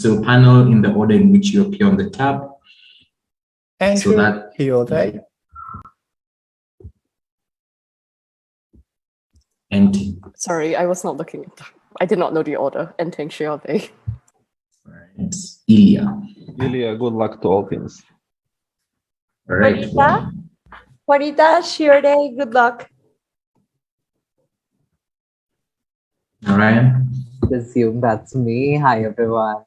So panel in the order in which you appear on the tab. Thank So you, that Hyodai. and Sorry, I was not looking. I did not know the order. Enteng Shiabe. right, Ilya. Ilya, good luck to all teams. All right. Juanita, Shiorde, good luck. Ryan. Assume that's me. Hi everyone.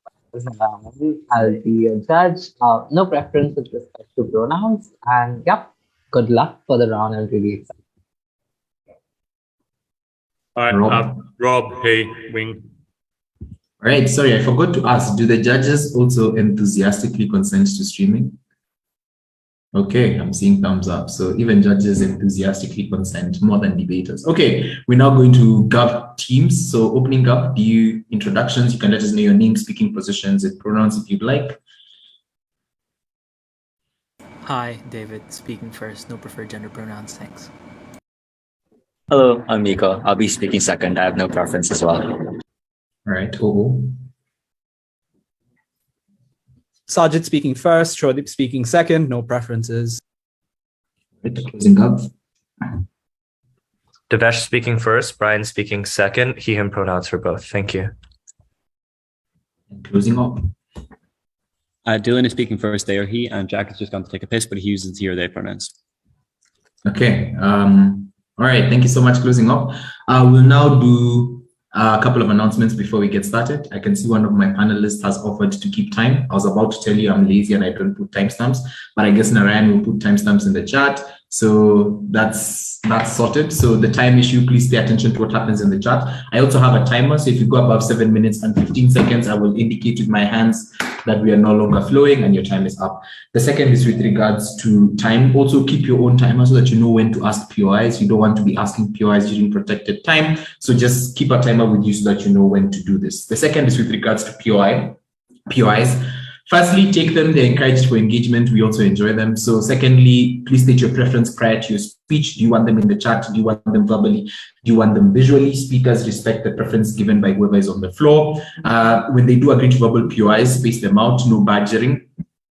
I'll be your judge. No preference with respect to pronouns. And yep, good luck for the round. I'm really excited. Hi, Rob. Hey, Wing. All right. Sorry, I forgot to ask. Do the judges also enthusiastically consent to streaming? Okay, I'm seeing thumbs up. So even judges enthusiastically consent more than debaters. Okay, we're now going to Gov teams. So opening Gov, introductions. You can let us know your name, speaking positions, and pronouns if you'd like. Hi, David. Speaking first. No preferred gender pronouns. Thanks. Hello, I'm Miko. I'll be speaking second. I have no preference as well. All right. Oh. Sajid speaking first, Shrodip speaking second, no preferences. Closing Gov. Devesh speaking first, Brian speaking second, he, him pronouns for both. Thank you. And closing up. Dylan is speaking first, they or he, and Jack is just going to take a piss, but he uses he or they pronouns. Okay. All right. Thank you so much. Closing up. We'll now do a couple of announcements before we get started. I can see one of my panelists has offered to keep time. I was about to tell you I'm lazy and I don't put timestamps, but I guess Narayan will put timestamps in the chat. So that's sorted. So the time issue, please pay attention to what happens in the chat. I also have a timer. So if you go above 7 minutes and 15 seconds, I will indicate with my hands that we are no longer flowing and your time is up. The second is with regards to time. Also keep your own timer so that you know when to ask POIs. You don't want to be asking POIs during protected time. So just keep a timer with you so that you know when to do this. The second is with regards to POIs. Firstly, take them. They're encouraged for engagement. We also enjoy them. So secondly, please state your preference prior to your speech. Do you want them in the chat? Do you want them verbally? Do you want them visually? Speakers respect the preference given by whoever is on the floor. When they do agree to verbal POIs, space them out, no badgering.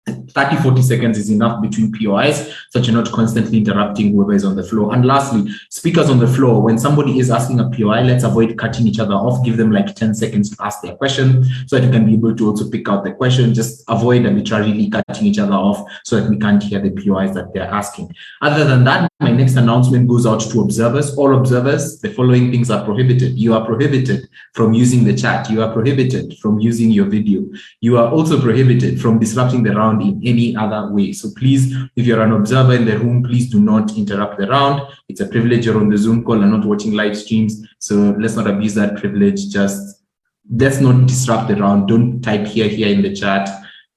30-40 seconds is enough between POIs, so that you're not constantly interrupting whoever is on the floor. And lastly, speakers on the floor, when somebody is asking a POI, let's avoid cutting each other off. Give them like 10 seconds to ask their question so that you can be able to also pick out the question. Just avoid arbitrarily cutting each other off so that we can't hear the POIs that they're asking. Other than that, my next announcement goes out to observers. All observers, the following things are prohibited. You are prohibited from using the chat. You are prohibited from using your video. You are also prohibited from disrupting the round in any other way. So please, if you're an observer in the room, please do not interrupt the round. It's a privilege you're on the Zoom call and not watching live streams. So let's not abuse that privilege. Just let's not disrupt the round. Don't type here in the chat.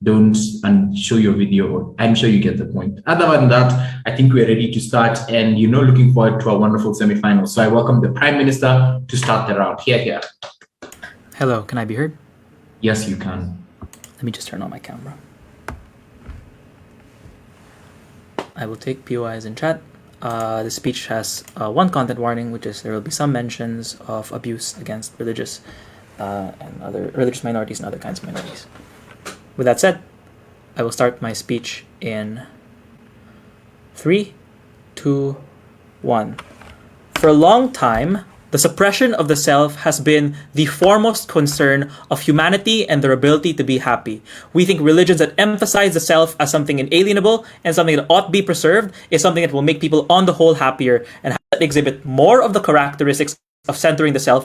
Don't and show your video. I'm sure you get the point. Other than that, I think we're ready to start and looking forward to a wonderful semifinal. So I welcome the Prime Minister to start the round. Here. Hello, can I be heard? Yes, you can. Let me just turn on my camera. I will take POIs in chat. The speech has one content warning, which is there will be some mentions of abuse against religious and other religious minorities and other kinds of minorities. With that said, I will start my speech in 3, 2, 1. For a long time, the suppression of the self has been the foremost concern of humanity and their ability to be happy. We think religions that emphasize the self as something inalienable and something that ought to be preserved is something that will make people on the whole happier, and that exhibit more of the characteristics of centering the self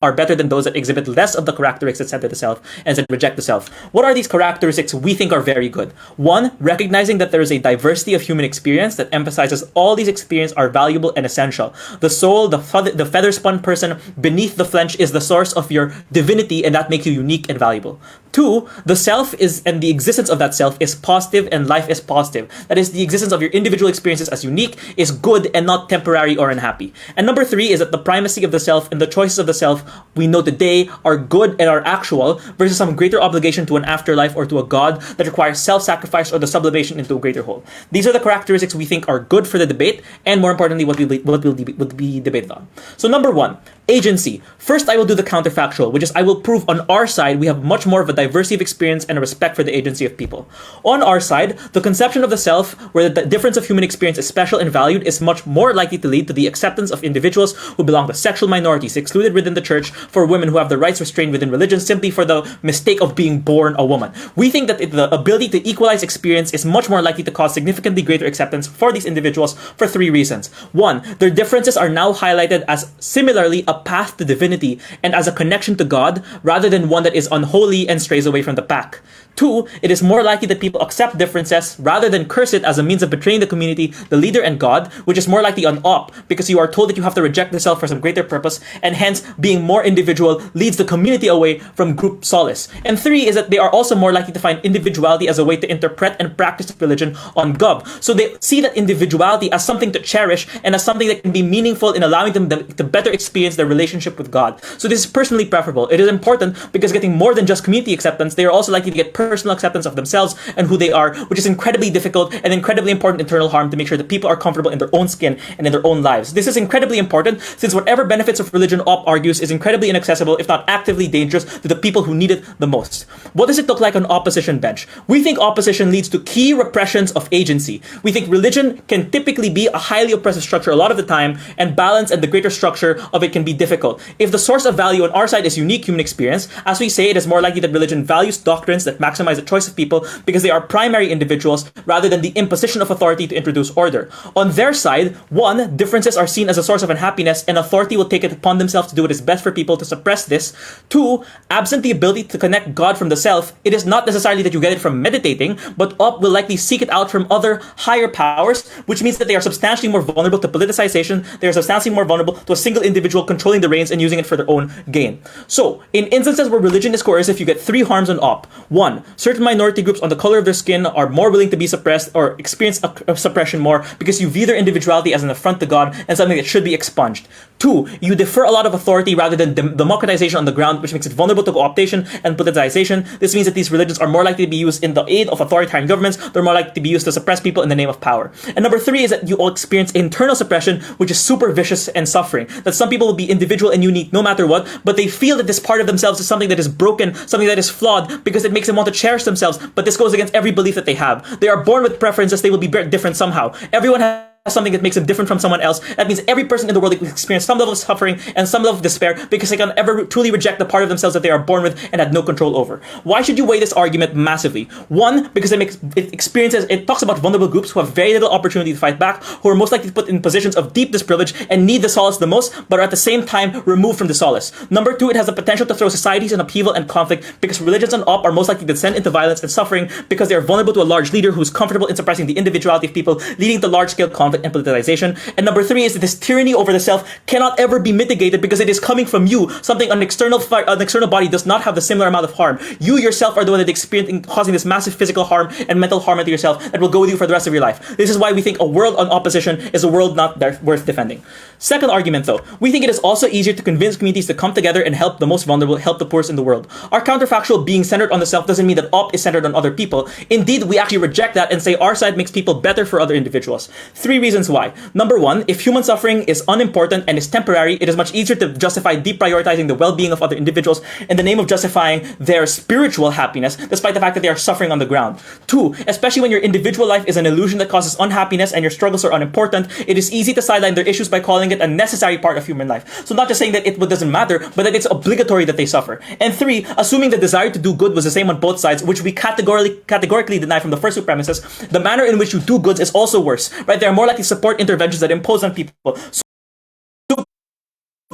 are better than those that exhibit less of the characteristics that center the self and that reject the self. What are these characteristics we think are very good? One, recognizing that there is a diversity of human experience that emphasizes all these experiences are valuable and essential. The soul, the feather-spun person beneath the flesh is the source of your divinity, and that makes you unique and valuable. Two, the self is, and the existence of that self is positive and life is positive. That is, the existence of your individual experiences as unique is good and not temporary or unhappy. And number three is that the primacy of the self and the choices of the self we know today are good and are actual versus some greater obligation to an afterlife or to a god that requires self-sacrifice or the sublimation into a greater whole. These are the characteristics we think are good for the debate and, more importantly, what will be debated on. So number one, Agency. First, I will do the counterfactual, which is I will prove on our side we have much more of a diversity of experience and a respect for the agency of people. On our side, the conception of the self, where the difference of human experience is special and valued, is much more likely to lead to the acceptance of individuals who belong to sexual minorities excluded within the church, for women who have the rights restrained within religion simply for the mistake of being born a woman. We think that the ability to equalize experience is much more likely to cause significantly greater acceptance for these individuals for 3 reasons. 1, their differences are now highlighted as similarly a path to divinity and as a connection to God rather than one that is unholy and strays away from the pack. 2, it is more likely that people accept differences rather than curse it as a means of betraying the community, the leader, and God, which is more likely an op because you are told that you have to reject the self for some greater purpose, and hence being more individual leads the community away from group solace. And 3 is that they are also more likely to find individuality as a way to interpret and practice religion on gov. So they see that individuality as something to cherish and as something that can be meaningful in allowing them to better experience their relationship with God. So this is personally preferable. It is important because getting more than just community acceptance, they are also likely to get personal acceptance of themselves and who they are, which is incredibly difficult and incredibly important internal harm to make sure that people are comfortable in their own skin and in their own lives. This is incredibly important since whatever benefits of religion OP argues is incredibly inaccessible, if not actively dangerous, to the people who need it the most. What does it look like on opposition bench? We think opposition leads to key repressions of agency. We think religion can typically be a highly oppressive structure a lot of the time, and balance and the greater structure of it can be difficult. If the source of value on our side is unique human experience, as we say, it is more likely that religion values doctrines that maximize the choice of people because they are primary individuals rather than the imposition of authority to introduce order. On their side, 1, differences are seen as a source of unhappiness and authority will take it upon themselves to do what is best for people to suppress this. 2, absent the ability to connect God from the self, it is not necessarily that you get it from meditating, but OP will likely seek it out from other higher powers, which means that they are substantially more vulnerable to politicization, they are substantially more vulnerable to a single individual controlling the reins and using it for their own gain. So, in instances where religion is coercive, you get 3 harms on OP. 1, certain minority groups on the color of their skin are more willing to be suppressed or experience a suppression more because you view their individuality as an affront to God and something that should be expunged. 2, you defer a lot of authority rather than democratization on the ground, which makes it vulnerable to co-optation and politicization. This means that these religions are more likely to be used in the aid of authoritarian governments. They're more likely to be used to suppress people in the name of power. And number 3 is that you all experience internal suppression, which is super vicious and suffering. That some people will be individual and unique no matter what, but they feel that this part of themselves is something that is broken, something that is flawed, because it makes them want to cherish themselves, but this goes against every belief that they have. They are born with preferences, they will be different somehow. Everyone has something that makes them different from someone else. That means every person in the world will experience some level of suffering and some level of despair because they can never truly reject the part of themselves that they are born with and had no control over. Why should you weigh this argument massively? 1, because it talks about vulnerable groups who have very little opportunity to fight back, who are most likely put in positions of deep disprivilege and need the solace the most, but are at the same time removed from the solace. Number 2, it has the potential to throw societies in upheaval and conflict because religions and OP are most likely to descend into violence and suffering because they are vulnerable to a large leader who is comfortable in suppressing the individuality of people, leading to large-scale conflict and politicization. And number 3 is that this tyranny over the self cannot ever be mitigated because it is coming from you. Something an external body does not have the similar amount of harm. You yourself are the one that experiencing causing this massive physical harm and mental harm to yourself that will go with you for the rest of your life. This is why we think a world on opposition is a world not worth defending. Second argument though, we think it is also easier to convince communities to come together and help the most vulnerable, help the poorest in the world. Our counterfactual being centered on the self doesn't mean that OP is centered on other people. Indeed, we actually reject that and say our side makes people better for other individuals. 3 reasons why. Number 1, if human suffering is unimportant and is temporary, it is much easier to justify deprioritizing the well-being of other individuals in the name of justifying their spiritual happiness, despite the fact that they are suffering on the ground. 2, especially when your individual life is an illusion that causes unhappiness and your struggles are unimportant, it is easy to sideline their issues by calling it a necessary part of human life. So not just saying that it doesn't matter, but that it's obligatory that they suffer. And 3, assuming the desire to do good was the same on both sides, which we categorically deny from the first 2 premises, the manner in which you do goods is also worse, right? They are more likely to support interventions that impose on people. So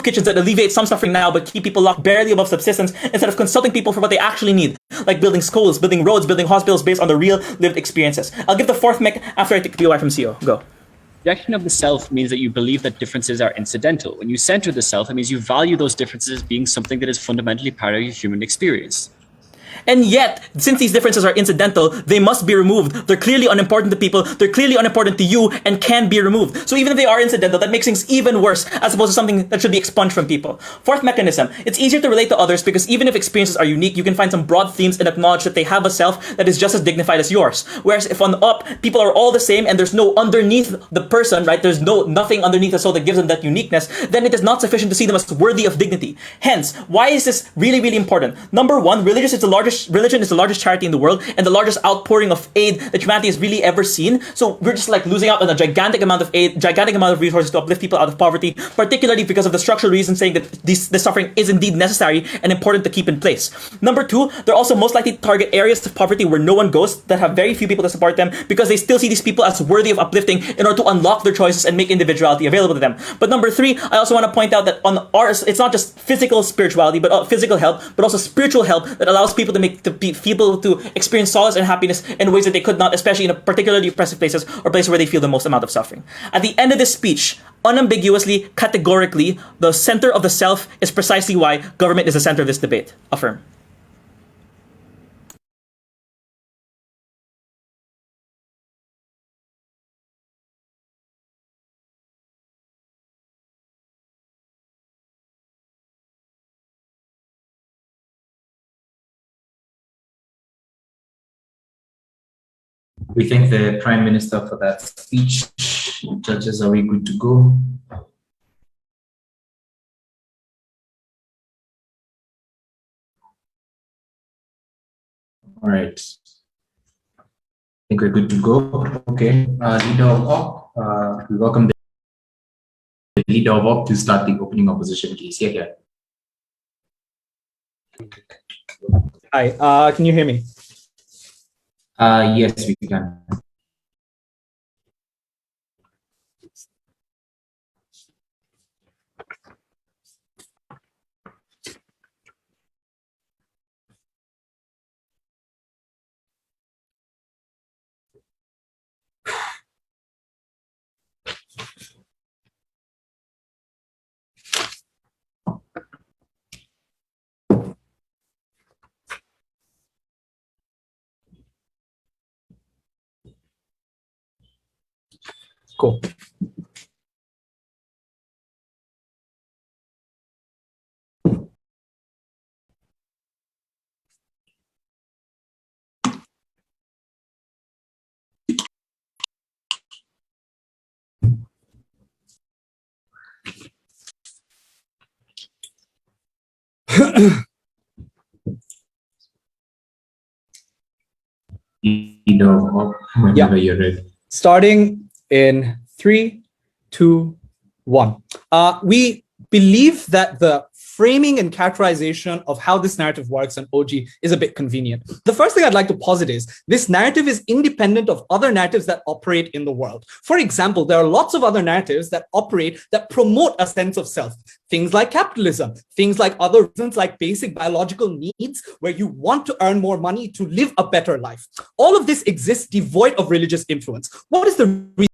kitchens that alleviate some suffering now but keep people locked barely above subsistence instead of consulting people for what they actually need, like building schools, building roads, building hospitals based on the real lived experiences. I'll give the 4th mic after I take the POI from CO. Go. Rejection of the self means that you believe that differences are incidental. When you center the self, it means you value those differences as being something that is fundamentally part of your human experience. And yet, since these differences are incidental, they must be removed. They're clearly unimportant to people, they're clearly unimportant to you, and can be removed. So even if they are incidental, that makes things even worse, as opposed to something that should be expunged from people. Fourth mechanism, it's easier to relate to others because even if experiences are unique, you can find some broad themes and acknowledge that they have a self that is just as dignified as yours. Whereas if on the up, people are all the same and there's no underneath the person, right? There's nothing underneath the soul that gives them that uniqueness, then it is not sufficient to see them as worthy of dignity. Hence, why is this really, really important? Number one, religion is the largest charity in the world and the largest outpouring of aid that humanity has really ever seen. So we're just like losing out on a gigantic amount of aid, gigantic amount of resources to uplift people out of poverty, particularly because of the structural reasons saying that this suffering is indeed necessary and important to keep in place. Number two, they're also most likely to target areas of poverty where no one goes, that have very few people to support them, because they still see these people as worthy of uplifting in order to unlock their choices and make individuality available to them. But number three, I also want to point out that on ours, it's not just physical spirituality, but physical help, but also spiritual help that allows people to experience solace and happiness in ways that they could not, especially in particularly oppressive places or places where they feel the most amount of suffering. At the end of this speech, unambiguously, categorically, the center of the self is precisely why government is the center of this debate. Affirm. We thank the Prime Minister for that speech. Judges, are we good to go? All right. I think we're good to go. Okay. Leader of OP, we welcome the leader of OP to start the opening opposition case. Here. Hi, can you hear me? Yes, we can. Cool. Leader of OP, whenever you're ready. Starting in 3, 2, 1. We believe that the framing and characterization of how this narrative works on OG is a bit convenient. The first thing I'd like to posit is this narrative is independent of other narratives that operate in the world. For example, there are lots of other narratives that operate that promote a sense of self. Things like capitalism, things like other reasons like basic biological needs where you want to earn more money to live a better life. All of this exists devoid of religious influence. What is the reason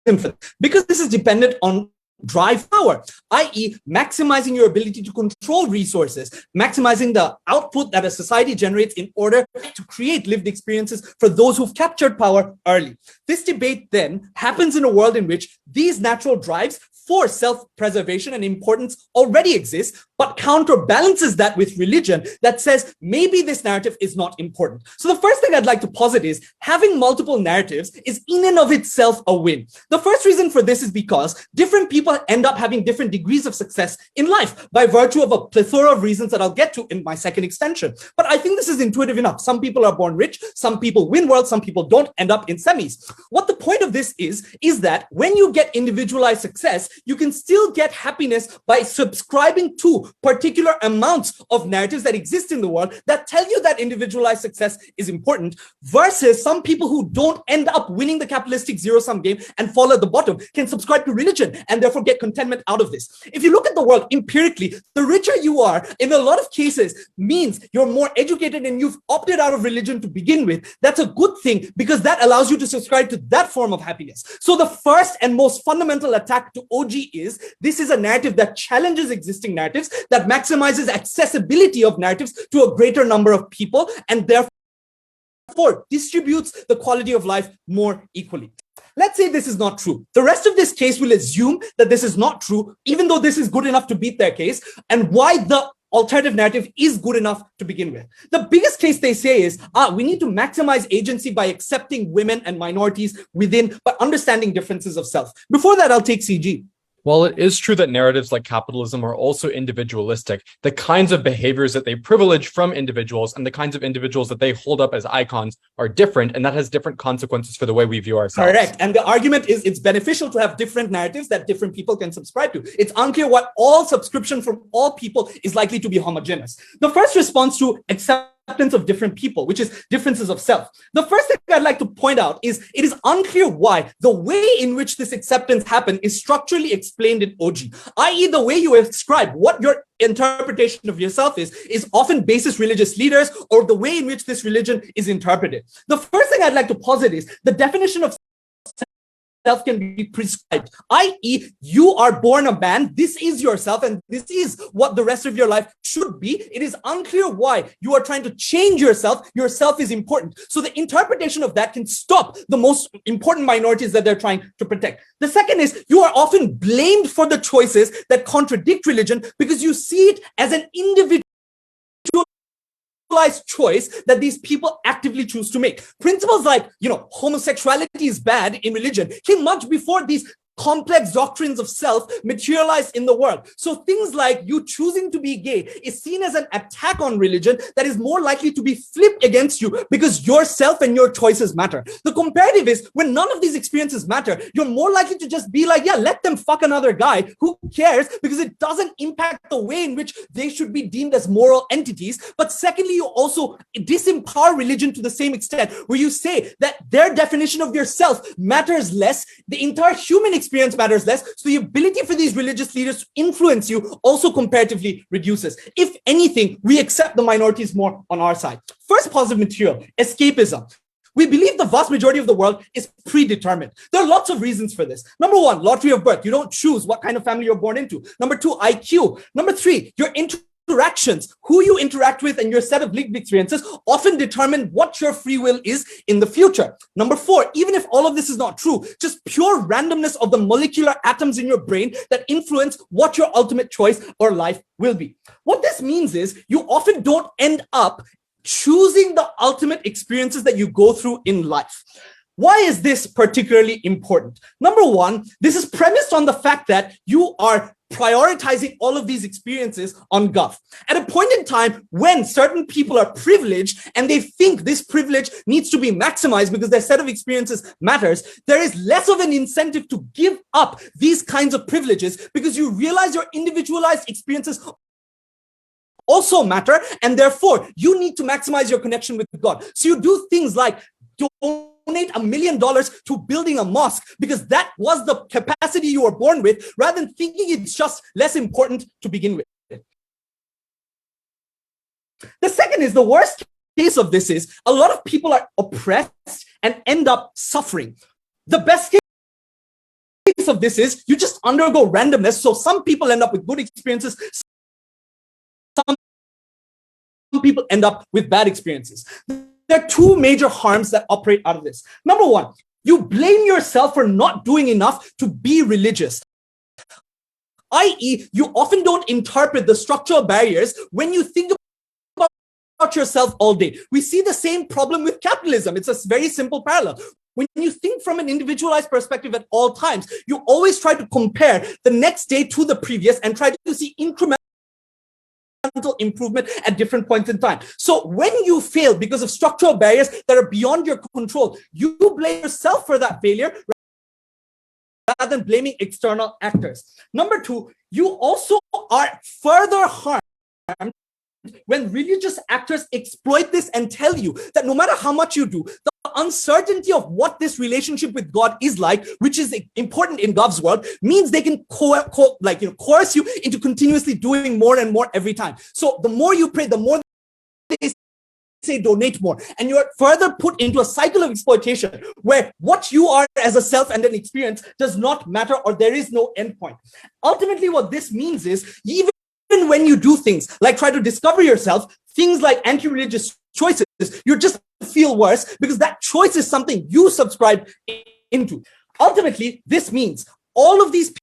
for that? Because this is dependent on drive power, i.e. maximizing your ability to control resources, maximizing the output that a society generates in order to create lived experiences for those who've captured power early. This debate then happens in a world in which these natural drives for self-preservation and importance already exists, but counterbalances that with religion that says maybe this narrative is not important. So the first thing I'd like to posit is having multiple narratives is in and of itself a win. The first reason for this is because different people end up having different degrees of success in life by virtue of a plethora of reasons that I'll get to in my second extension. But I think this is intuitive enough. Some people are born rich, some people win worlds, some people don't end up in semis. What the point of this is that when you get individualized success, you can still get happiness by subscribing to particular amounts of narratives that exist in the world that tell you that individualized success is important, versus some people who don't end up winning the capitalistic zero-sum game and fall at the bottom can subscribe to religion and therefore get contentment out of this. If you look at the world empirically, the richer you are, in a lot of cases, means you're more educated and you've opted out of religion to begin with. That's a good thing because that allows you to subscribe to that form of happiness. So the first and most fundamental attack to OG is this is a narrative that challenges existing narratives that maximizes accessibility of narratives to a greater number of people and therefore distributes the quality of life more equally. Let's say this is not true. The rest of this case will assume that this is not true, even though this is good enough to beat their case, and why the alternative narrative is good enough to begin with. The biggest case they say is, we need to maximize agency by accepting women and minorities within, but understanding differences of self. Before that, I'll take CG. While it is true that narratives like capitalism are also individualistic, the kinds of behaviors that they privilege from individuals and the kinds of individuals that they hold up as icons are different, and that has different consequences for the way we view ourselves. Correct. And the argument is it's beneficial to have different narratives that different people can subscribe to. It's unclear what all subscription from all people is likely to be homogeneous. The first response to acceptance of different people, which is differences of self. The first thing I'd like to point out is it is unclear why the way in which this acceptance happened is structurally explained in OG, i.e. the way you ascribe what your interpretation of yourself is often basis religious leaders or the way in which this religion is interpreted. The first thing I'd like to posit is the definition of self can be prescribed, i.e. you are born a man, this is yourself, and this is what the rest of your life should be. It is unclear why you are trying to change yourself. Yourself is important. So the interpretation of that can stop the most important minorities that they're trying to protect. The second is you are often blamed for the choices that contradict religion because you see it as an individual choice that these people actively choose to make. Principles like, homosexuality is bad in religion came much before these complex doctrines of self materialized in the world. So things like you choosing to be gay is seen as an attack on religion that is more likely to be flipped against you because yourself and your choices matter. The comparative is when none of these experiences matter, you're more likely to just be like, yeah, let them fuck another guy. Who cares? Because it doesn't impact the way in which they should be deemed as moral entities. But secondly, you also disempower religion to the same extent where you say that their definition of yourself matters less. The entire human experience matters less. So the ability for these religious leaders to influence you also comparatively reduces. If anything, we accept the minorities more on our side. First positive material, escapism. We believe the vast majority of the world is predetermined. There are lots of reasons for this. Number one, lottery of birth. You don't choose what kind of family you're born into. Number two, IQ. Number three, your interactions, who you interact with and your set of lived experiences often determine what your free will is in the future. Number four, even if all of this is not true, just pure randomness of the molecular atoms in your brain that influence what your ultimate choice or life will be. What this means is you often don't end up choosing the ultimate experiences that you go through in life. Why is this particularly important? Number one, this is premised on the fact that you are prioritizing all of these experiences on Gov. At a point in time when certain people are privileged and they think this privilege needs to be maximized because their set of experiences matters, there is less of an incentive to give up these kinds of privileges because you realize your individualized experiences also matter, and therefore you need to maximize your connection with God. So you do things like donate $1 million to building a mosque because that was the capacity you were born with, rather than thinking it's just less important to begin with. The second is the worst case of this is a lot of people are oppressed and end up suffering. The best case of this is you just undergo randomness. So some people end up with good experiences. Some people end up with bad experiences. There are two major harms that operate out of this. Number one, you blame yourself for not doing enough to be religious, i.e., you often don't interpret the structural barriers when you think about yourself all day. We see the same problem with capitalism. It's a very simple parallel. When you think from an individualized perspective at all times, you always try to compare the next day to the previous and try to see incremental improvement at different points in time. So when you fail because of structural barriers that are beyond your control, you blame yourself for that failure rather than blaming external actors. Number two, you also are further harmed when religious actors exploit this and tell you that no matter how much you do, the uncertainty of what this relationship with God is like, which is important in God's world, means they can coerce you into continuously doing more and more every time. So the more you pray, the more they say donate more, and you are further put into a cycle of exploitation where what you are as a self and an experience does not matter, or there is no endpoint. Ultimately, what this means is even even when you do things like try to discover yourself, things like anti-religious choices, you just feel worse because that choice is something you subscribe into. Ultimately, this means all of these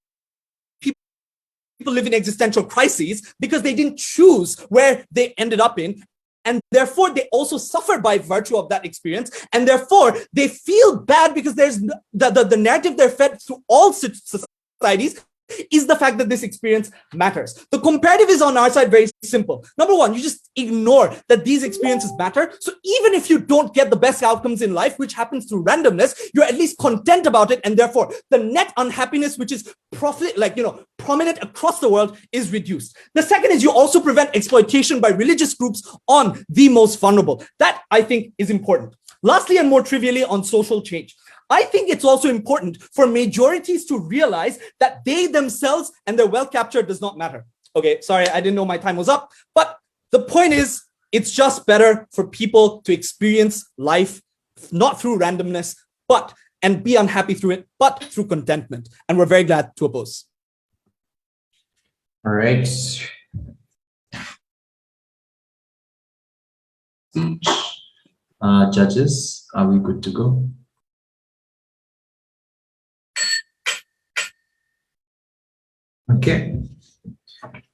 people live in existential crises because they didn't choose where they ended up in. And therefore, they also suffer by virtue of that experience. And therefore, they feel bad because there's the narrative they're fed through all societies is the fact that this experience matters. The comparative is on our side very simple. Number one, you just ignore that these experiences matter. So even if you don't get the best outcomes in life, which happens through randomness, you're at least content about it. And therefore, the net unhappiness, which is prominent across the world, is reduced. The second is you also prevent exploitation by religious groups on the most vulnerable. That, I think, is important. Lastly, and more trivially, on social change. I think it's also important for majorities to realize that they themselves and their wealth capture does not matter. Okay, sorry, I didn't know my time was up. But the point is, it's just better for people to experience life not through randomness, and be unhappy through it, but through contentment. And we're very glad to oppose. All right. Judges, are we good to go? Okay.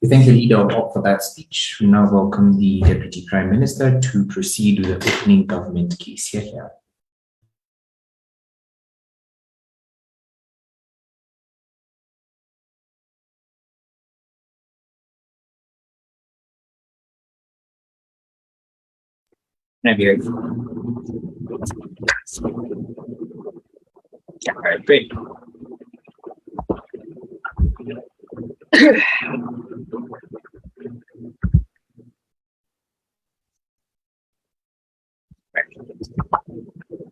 We thank the leader of OP for that speech. We now welcome the Deputy Prime Minister to proceed with the opening government case here. Can I be heard? Yeah, all right, great.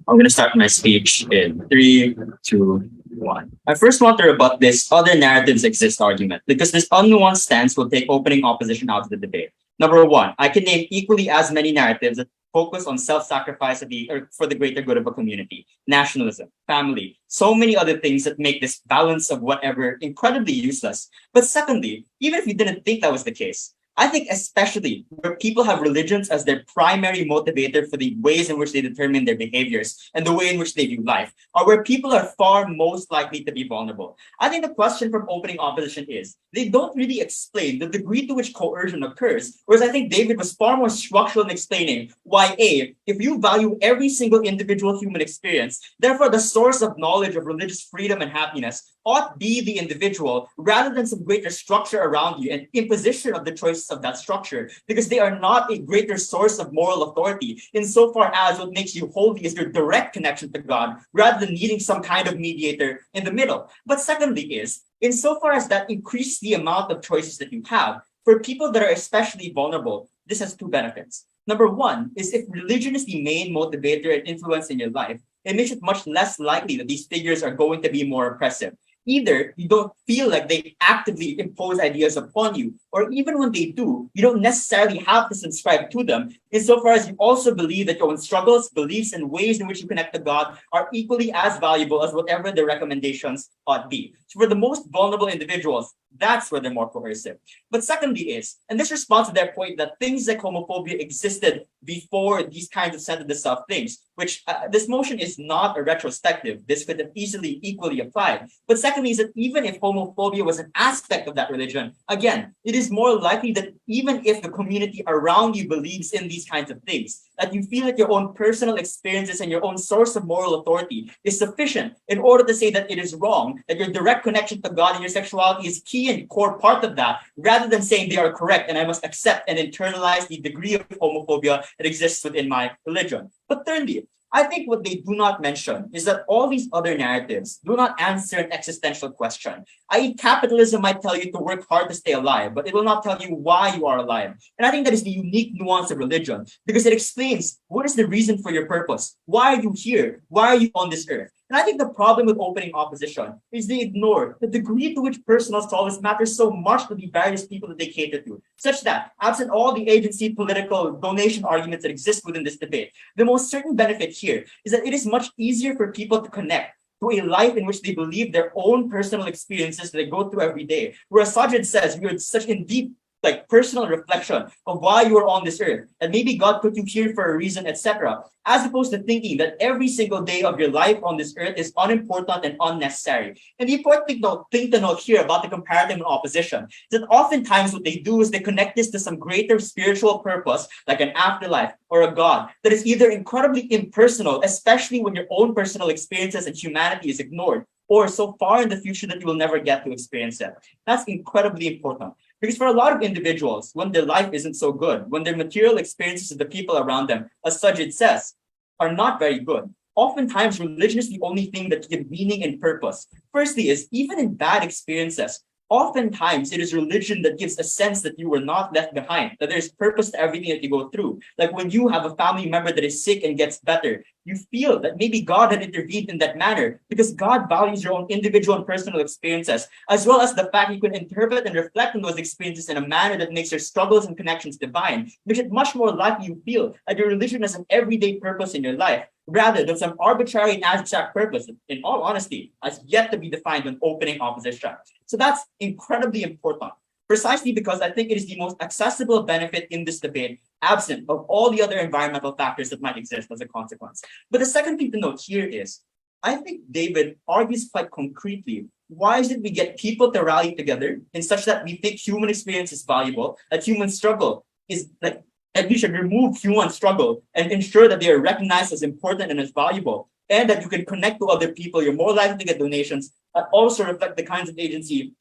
I'm going to start my speech in 3, 2, 1. I first want to rebut this other narratives exist argument, because this unnuanced stance will take opening opposition out of the debate. Number one, I can name equally as many narratives that focus on self-sacrifice for the greater good of a community, nationalism, family, so many other things that make this balance of whatever incredibly useless. But secondly, even if you didn't think that was the case, I think especially where people have religions as their primary motivator for the ways in which they determine their behaviors and the way in which they view life, are where people are far most likely to be vulnerable. I think the question from opening opposition is, they don't really explain the degree to which coercion occurs, whereas I think David was far more structural in explaining why A, if you value every single individual human experience, therefore the source of knowledge of religious freedom and happiness ought be the individual rather than some greater structure around you and imposition of the choices of that structure, because they are not a greater source of moral authority insofar as what makes you holy is your direct connection to God rather than needing some kind of mediator in the middle. But secondly is, insofar as that increases the amount of choices that you have, for people that are especially vulnerable, this has two benefits. Number one is if religion is the main motivator and influence in your life, it makes it much less likely that these figures are going to be more oppressive. Either you don't feel like they actively impose ideas upon you, or even when they do, you don't necessarily have to subscribe to them, insofar as you also believe that your own struggles, beliefs, and ways in which you connect to God are equally as valuable as whatever the recommendations ought be. So for the most vulnerable individuals, that's where they're more coercive. But secondly is, and this responds to their point that things like homophobia existed before these kinds of center the self things, which this motion is not a retrospective. This could have easily equally applied. But secondly is that even if homophobia was an aspect of that religion, again, it is more likely that even if the community around you believes in these kinds of things, that you feel that your own personal experiences and your own source of moral authority is sufficient in order to say that it is wrong, that your direct connection to God and your sexuality is key and core part of that, rather than saying they are correct and I must accept and internalize the degree of homophobia that exists within my religion. But thirdly, I think what they do not mention is that all these other narratives do not answer an existential question. I.e., capitalism might tell you to work hard to stay alive, but it will not tell you why you are alive. And I think that is the unique nuance of religion, because it explains what is the reason for your purpose. Why are you here? Why are you on this earth? And I think the problem with opening opposition is they ignore the degree to which personal solace matters so much to the various people that they cater to, such that, absent all the agency, political, donation arguments that exist within this debate, the most certain benefit here is that it is much easier for people to connect to a life in which they believe their own personal experiences that they go through every day. Whereas Sajid says we are in deep like personal reflection of why you are on this earth, and maybe God put you here for a reason, etc., as opposed to thinking that every single day of your life on this earth is unimportant and unnecessary. And the important thing to note here about the comparative and opposition is that oftentimes what they do is they connect this to some greater spiritual purpose, like an afterlife or a God, that is either incredibly impersonal, especially when your own personal experiences and humanity is ignored, or so far in the future that you will never get to experience it. That's incredibly important. Because for a lot of individuals, when their life isn't so good, when their material experiences of the people around them, as Sajid says, are not very good, oftentimes religion is the only thing that gives meaning and purpose. Firstly is, even in bad experiences, oftentimes it is religion that gives a sense that you were not left behind, that there's purpose to everything that you go through. Like when you have a family member that is sick and gets better, you feel that maybe God had intervened in that manner because God values your own individual and personal experiences, as well as the fact you can interpret and reflect on those experiences in a manner that makes your struggles and connections divine, makes it much more likely you feel that your religion has an everyday purpose in your life, rather than some arbitrary and abstract purpose that, in all honesty, has yet to be defined when opening opposition. So that's incredibly important, precisely because I think it is the most accessible benefit in this debate, absent of all the other environmental factors that might exist as a consequence. But the second thing to note here is, I think David argues quite concretely, why is it we get people to rally together in such that we think human experience is valuable, that human struggle is like, and we should remove human struggle and ensure that they are recognized as important and as valuable, and that you can connect to other people, you're more likely to get donations that also reflect the kinds of agency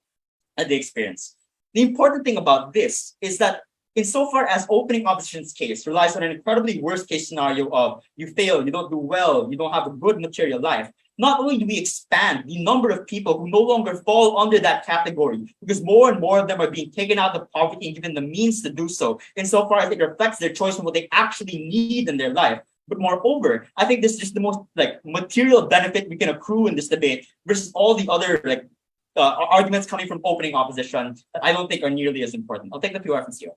that they experience. The important thing about this is that insofar as opening opposition's case relies on an incredibly worst case scenario of you fail, you don't do well, you don't have a good material life, not only do we expand the number of people who no longer fall under that category, because more and more of them are being taken out of poverty and given the means to do so, insofar as it reflects their choice on what they actually need in their life. But moreover, I think this is just the most like material benefit we can accrue in this debate versus all the other like arguments coming from opening opposition that I don't think are nearly as important. I'll take the PR from CEO.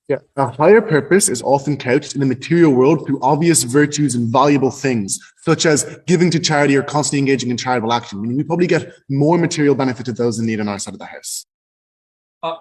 Yeah, a higher purpose is often couched in the material world through obvious virtues and valuable things, such as giving to charity or constantly engaging in charitable action. I mean, we probably get more material benefit to those in need on our side of the house.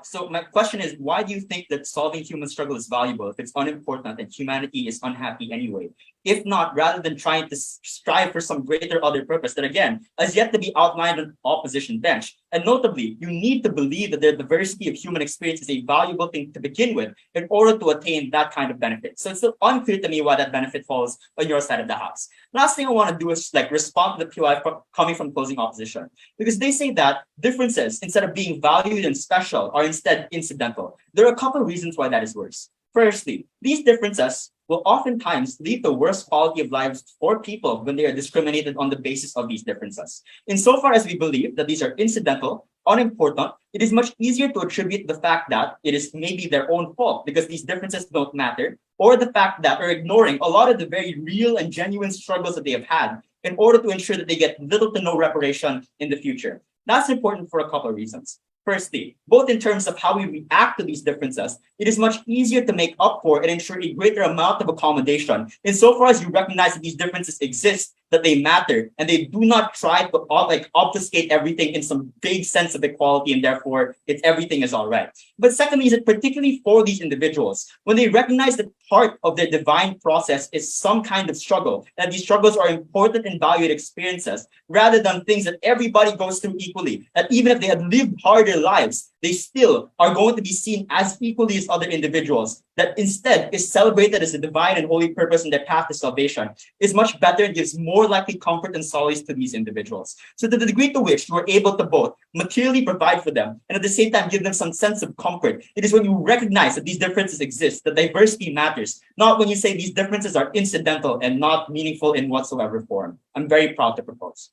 So my question is, why do you think that solving human struggle is valuable if it's unimportant and humanity is unhappy anyway? If not, rather than trying to strive for some greater other purpose that, again, has yet to be outlined on opposition bench. And notably, you need to believe that the diversity of human experience is a valuable thing to begin with in order to attain that kind of benefit. So it's still unclear to me why that benefit falls on your side of the house. Last thing I want to do is like respond to the POI coming from closing opposition, because they say that differences, instead of being valued and special, are instead incidental. There are a couple of reasons why that is worse. Firstly, these differences will oftentimes lead to worse quality of lives for people when they are discriminated on the basis of these differences. Insofar as we believe that these are incidental, unimportant, it is much easier to attribute the fact that it is maybe their own fault because these differences don't matter, or the fact that, or ignoring a lot of the very real and genuine struggles that they have had in order to ensure that they get little to no reparation in the future. That's important for a couple of reasons. Firstly, both in terms of how we react to these differences, it is much easier to make up for and ensure a greater amount of accommodation insofar as you recognize that these differences exist, that they matter, and they do not try to obfuscate everything in some vague sense of equality and therefore everything is all right. But secondly, is that particularly for these individuals, when they recognize that part of their divine process is some kind of struggle, that these struggles are important and valued experiences, rather than things that everybody goes through equally, that even if they had lived harder lives, they still are going to be seen as equally as other individuals, that instead is celebrated as a divine and holy purpose in their path to salvation, is much better and gives more likely comfort and solace to these individuals. So to the degree to which you are able to both materially provide for them and at the same time give them some sense of comfort, it is when you recognize that these differences exist, that diversity matters, not when you say these differences are incidental and not meaningful in whatsoever form. I'm very proud to propose.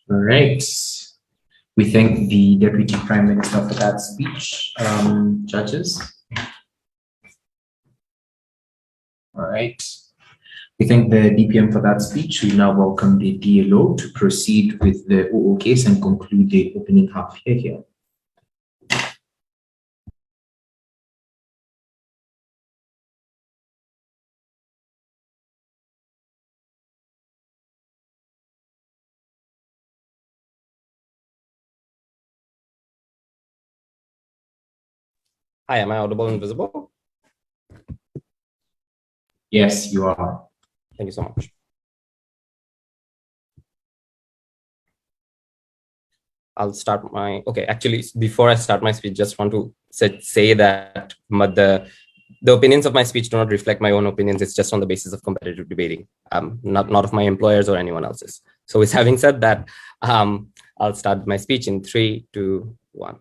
All right. We thank the Deputy Prime Minister for that speech. Judges. All right. We thank the DPM for that speech. We now welcome the DLO to proceed with the OO case and conclude the opening half here. Hi, am I audible and visible? Yes, you are. Thank you so much. I'll start my, okay, actually, before I start my speech, just want to say that the opinions of my speech do not reflect my own opinions. It's just on the basis of competitive debating, not of my employers or anyone else's. So with having said that, I'll start my speech in 3, 2, 1.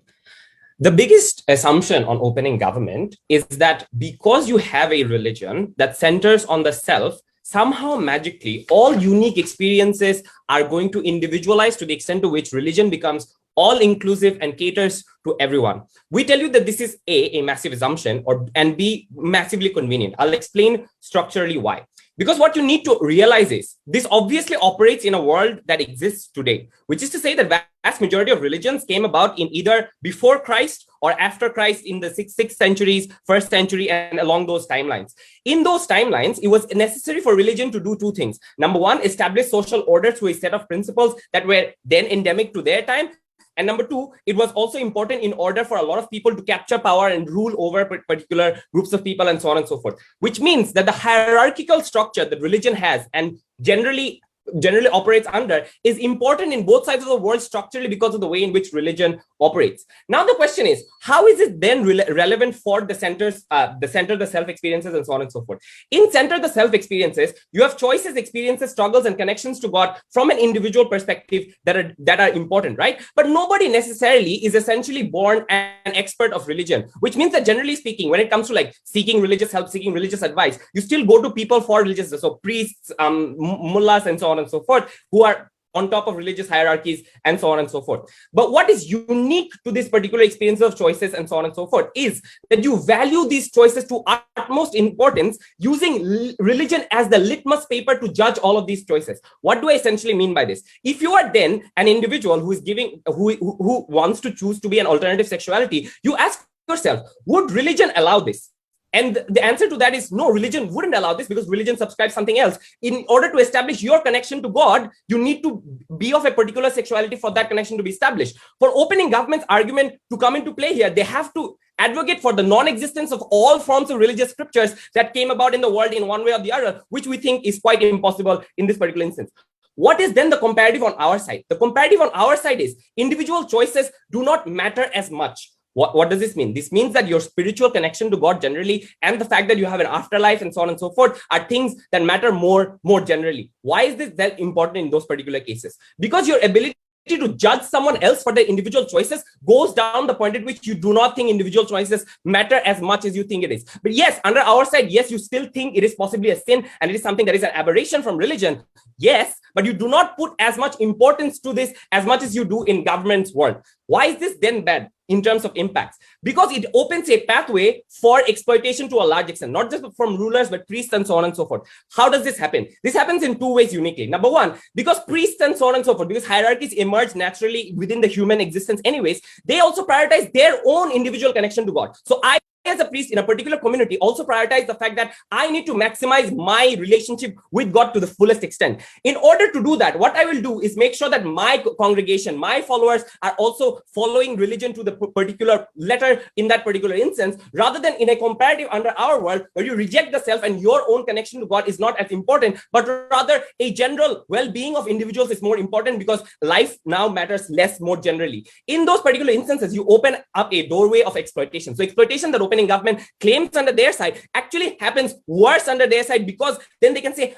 The biggest assumption on opening government is that because you have a religion that centers on the self, somehow magically all unique experiences are going to individualize to the extent to which religion becomes all inclusive and caters to everyone. We tell you that this is a massive assumption, and B, massively convenient. I'll explain structurally why. Because what you need to realize is this obviously operates in a world that exists today, which is to say that vast majority of religions came about in either before Christ or after Christ in the 6th centuries, 1st century, and along those timelines. In those timelines, it was necessary for religion to do 2 things. Number 1, establish social order through a set of principles that were then endemic to their time. And number 2, it was also important in order for a lot of people to capture power and rule over particular groups of people and so on and so forth, which means that the hierarchical structure that religion has and generally operates under is important in both sides of the world structurally because of the way in which religion operates. Now the question is, how is it then relevant for the the self experiences and so on and so forth? In center the self experiences, you have choices, experiences, struggles, and connections to God from an individual perspective that are important, right? But nobody necessarily is essentially born an expert of religion, which means that generally speaking, when it comes to like seeking religious help, seeking religious advice, you still go to people for religious, so priests, mullahs, and so on and so forth, who are on top of religious hierarchies and so on and so forth. But what is unique to this particular experience of choices and so on and so forth is that you value these choices to utmost importance, using religion as the litmus paper to judge all of these choices. What do I essentially mean by this? If you are then an individual who is who wants to choose to be an alternative sexuality, you ask yourself, would religion allow this? And the answer to that is no, religion wouldn't allow this because religion subscribes something else. In order to establish your connection to God, you need to be of a particular sexuality for that connection to be established. For opening government's argument to come into play here, they have to advocate for the non-existence of all forms of religious scriptures that came about in the world in one way or the other, which we think is quite impossible in this particular instance. What is then the comparative on our side? The comparative on our side is individual choices do not matter as much. What does this mean? This means that your spiritual connection to God generally and the fact that you have an afterlife and so on and so forth are things that matter more generally. Why is this that important in those particular cases? Because your ability to judge someone else for their individual choices goes down the point at which you do not think individual choices matter as much as you think it is. But yes, under our side, yes, you still think it is possibly a sin and it is something that is an aberration from religion. Yes, but you do not put as much importance to this as much as you do in government's world. Why is this then bad in terms of impacts? Because it opens a pathway for exploitation to a large extent, not just from rulers, but priests and so on and so forth. How does this happen? This happens in 2 ways uniquely. Number 1, because priests and so on and so forth, because hierarchies emerge naturally within the human existence anyways, they also prioritize their own individual connection to God. So I, as a priest in a particular community, also prioritize the fact that I need to maximize my relationship with God to the fullest extent. In order to do that, what I will do is make sure that my congregation, my followers are also following religion to the particular letter in that particular instance, rather than in a comparative under our world where you reject the self and your own connection to God is not as important, but rather a general well-being of individuals is more important because life now matters less more generally. In those particular instances, you open up a doorway of exploitation. So exploitation that opening government claims under their side actually happens worse under their side, because then they can say,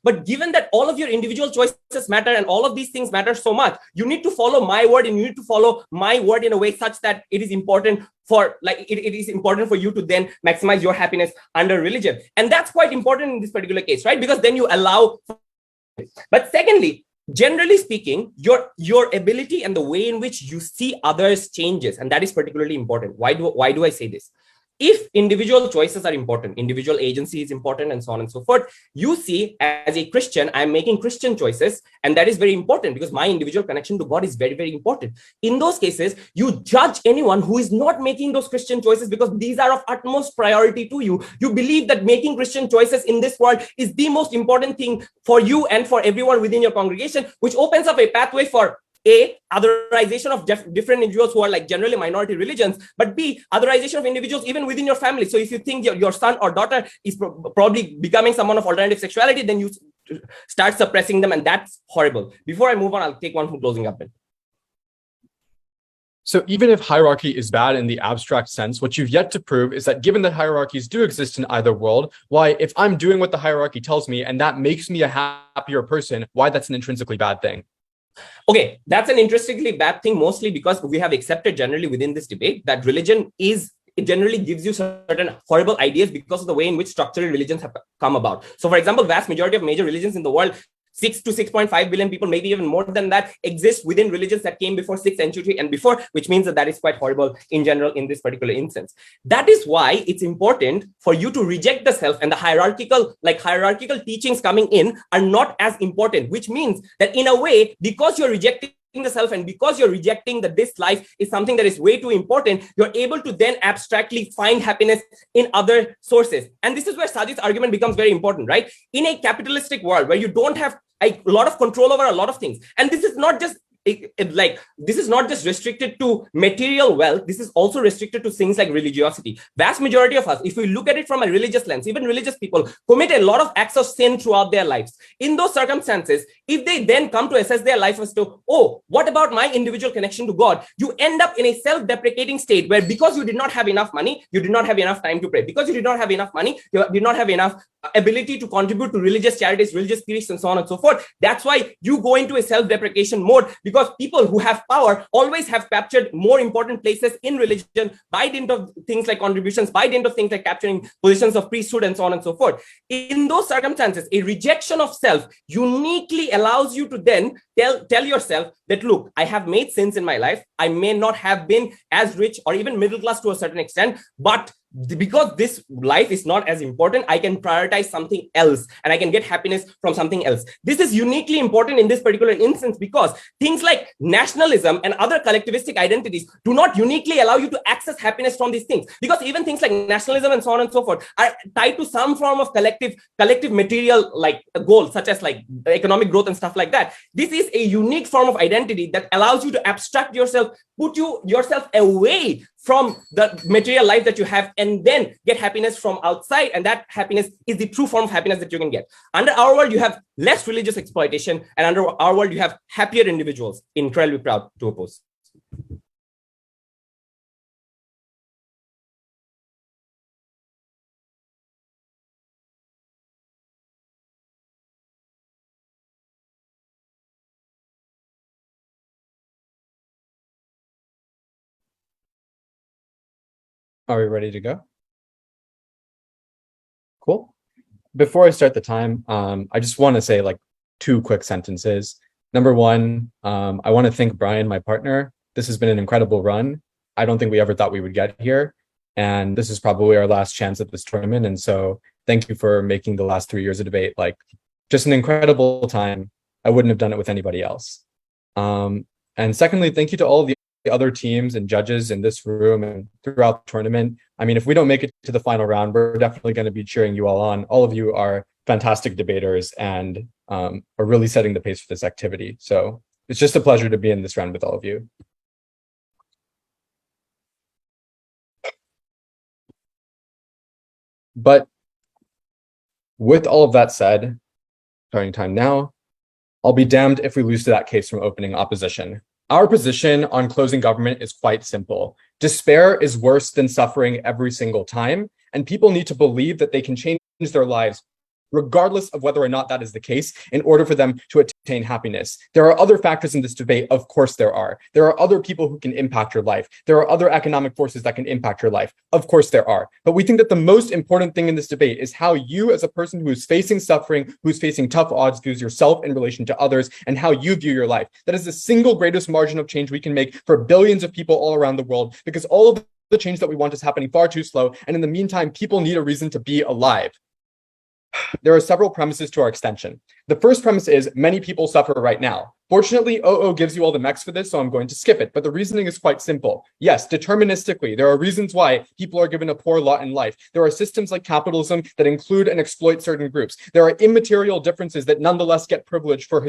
but given that all of your individual choices matter and all of these things matter so much, you need to follow my word and you need to follow my word in a way such that it is important for it is important for you to then maximize your happiness under religion. And that's quite important in this particular case, right? Because then you allow. But secondly, generally speaking, your ability and the way in which you see others changes, and that is particularly important. Why do I say this? if individual choices are important, individual agency is important, and so on and so forth, you see, as a Christian, I'm making Christian choices, and that is very important because my individual connection to God is very, very important. In those cases, you judge anyone who is not making those Christian choices because these are of utmost priority to you. You believe that making Christian choices in this world is the most important thing for you and for everyone within your congregation, which opens up a pathway for A, otherization of different individuals who are like generally minority religions, but B, otherization of individuals even within your family. So if you think your son or daughter is probably becoming someone of alternative sexuality, then you start suppressing them, and that's horrible. Before I move on, I'll take one from closing up. So even if hierarchy is bad in the abstract sense, what you've yet to prove is that given that hierarchies do exist in either world, why, if I'm doing what the hierarchy tells me and that makes me a happier person, why that's an intrinsically bad thing? Okay, that's an interestingly bad thing, mostly because we have accepted generally within this debate that religion is, it generally gives you certain horrible ideas because of the way in which structural religions have come about. So for example, vast majority of major religions in the world, 6 to 6.5 billion people, maybe even more than that, exist within religions that came before 6th century and before, which means that is quite horrible in general in this particular instance. That is why it's important for you to reject the self, and the hierarchical teachings coming in are not as important, which means that in a way, because you're rejecting the self and because you're rejecting that this life is something that is way too important, you're able to then abstractly find happiness in other sources. And this is where Sajid's argument becomes very important, right? In a capitalistic world where you don't have a lot of control over a lot of things, and this is not just this is not just restricted to material wealth, this is also restricted to things like religiosity. Vast majority of us, if we look at it from a religious lens, even religious people commit a lot of acts of sin throughout their lives. In those circumstances, if they then come to assess their life as to, oh, what about my individual connection to God? You end up in a self-deprecating state where, because you did not have enough money, you did not have enough time to pray. Because you did not have enough money, you did not have enough ability to contribute to religious charities, religious peace, and so on and so forth. That's why you go into a self-deprecation mode, because people who have power always have captured more important places in religion by dint of things like contributions, by dint of things like capturing positions of priesthood, and so on and so forth. In those circumstances, a rejection of self uniquely allows you to then tell yourself that, look, I have made sins in my life. I may not have been as rich or even middle class to a certain extent, but because this life is not as important, I can prioritize something else and I can get happiness from something else. This is uniquely important in this particular instance because things like nationalism and other collectivistic identities do not uniquely allow you to access happiness from these things, because even things like nationalism and so on and so forth are tied to some form of collective material like goal, such as like economic growth and stuff like that. This is a unique form of identity that allows you to abstract yourself, put yourself away from the material life that you have, and then get happiness from outside. And that happiness is the true form of happiness that you can get. Under our world, you have less religious exploitation, and under our world, you have happier individuals. Incredibly proud to oppose. Are we ready to go? Cool. Before I start the time, I just want to say like 2 quick sentences. Number one, I want to thank Brian, my partner. This has been an incredible run. I don't think we ever thought we would get here. And this is probably our last chance at this tournament. And so thank you for making the last 3 years of debate like just an incredible time. I wouldn't have done it with anybody else. And secondly, thank you to all of the other teams and judges in this room and throughout the tournament. I mean, if we don't make it to the final round, we're definitely going to be cheering you all on. All of you are fantastic debaters and are really setting the pace for this activity. So it's just a pleasure to be in this round with all of you. But with all of that said, starting time now, I'll be damned if we lose to that case from opening opposition. Our position on closing government is quite simple. Despair is worse than suffering every single time, and people need to believe that they can change their lives regardless of whether or not that is the case, in order for them to attain happiness. There are other factors in this debate. Of course there are. There are other people who can impact your life. There are other economic forces that can impact your life. Of course there are. But we think that the most important thing in this debate is how you, as a person who is facing suffering, who's facing tough odds, views yourself in relation to others, and how you view your life. That is the single greatest margin of change we can make for billions of people all around the world, because all of the change that we want is happening far too slow, and in the meantime, people need a reason to be alive. There are several premises to our extension. The first premise is many people suffer right now. Fortunately, OO gives you all the mechs for this, so I'm going to skip it, but the reasoning is quite simple. Yes, deterministically, there are reasons why people are given a poor lot in life. There are systems like capitalism that include and exploit certain groups. There are immaterial differences that nonetheless get privilege for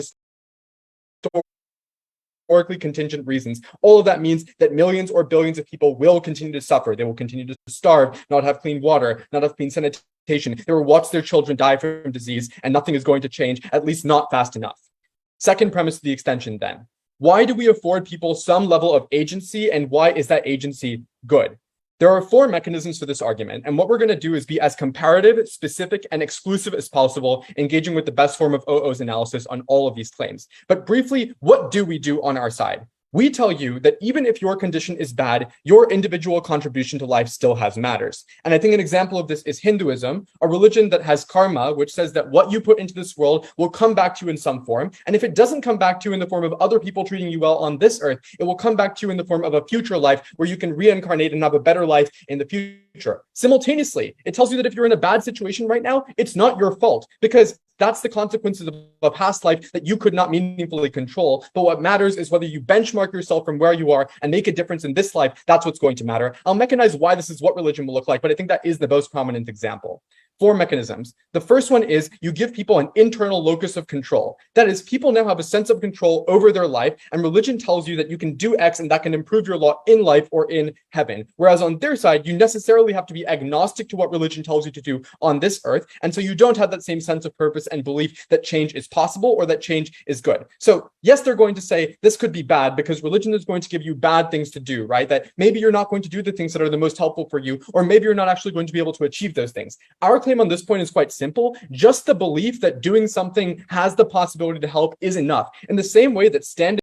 historically contingent reasons. All of that means that millions or billions of people will continue to suffer. They will continue to starve, not have clean water, not have clean sanitation. They will watch their children die from disease, and nothing is going to change, at least not fast enough. Second premise of the extension then. Why do we afford people some level of agency, and why is that agency good? There are 4 mechanisms for this argument, and what we're going to do is be as comparative, specific, and exclusive as possible, engaging with the best form of OO's analysis on all of these claims. But briefly, what do we do on our side? We tell you that even if your condition is bad, your individual contribution to life still has matters. And I think an example of this is Hinduism, a religion that has karma, which says that what you put into this world will come back to you in some form. And if it doesn't come back to you in the form of other people treating you well on this earth, it will come back to you in the form of a future life where you can reincarnate and have a better life in the future. Simultaneously, it tells you that if you're in a bad situation right now, it's not your fault, because that's the consequences of a past life that you could not meaningfully control. But what matters is whether you benchmark yourself from where you are and make a difference in this life. That's what's going to matter. I'll mechanize why this is what religion will look like, but I think that is the most prominent example. 4 mechanisms. The first one is you give people an internal locus of control. That is, people now have a sense of control over their life, and religion tells you that you can do X and that can improve your lot in life or in heaven. Whereas on their side, you necessarily have to be agnostic to what religion tells you to do on this earth, and so you don't have that same sense of purpose and belief that change is possible or that change is good. So yes, they're going to say this could be bad because religion is going to give you bad things to do, right? That maybe you're not going to do the things that are the most helpful for you, or maybe you're not actually going to be able to achieve those things. Our claim on this point is quite simple. Just the belief that doing something has the possibility to help is enough. In the same way that standing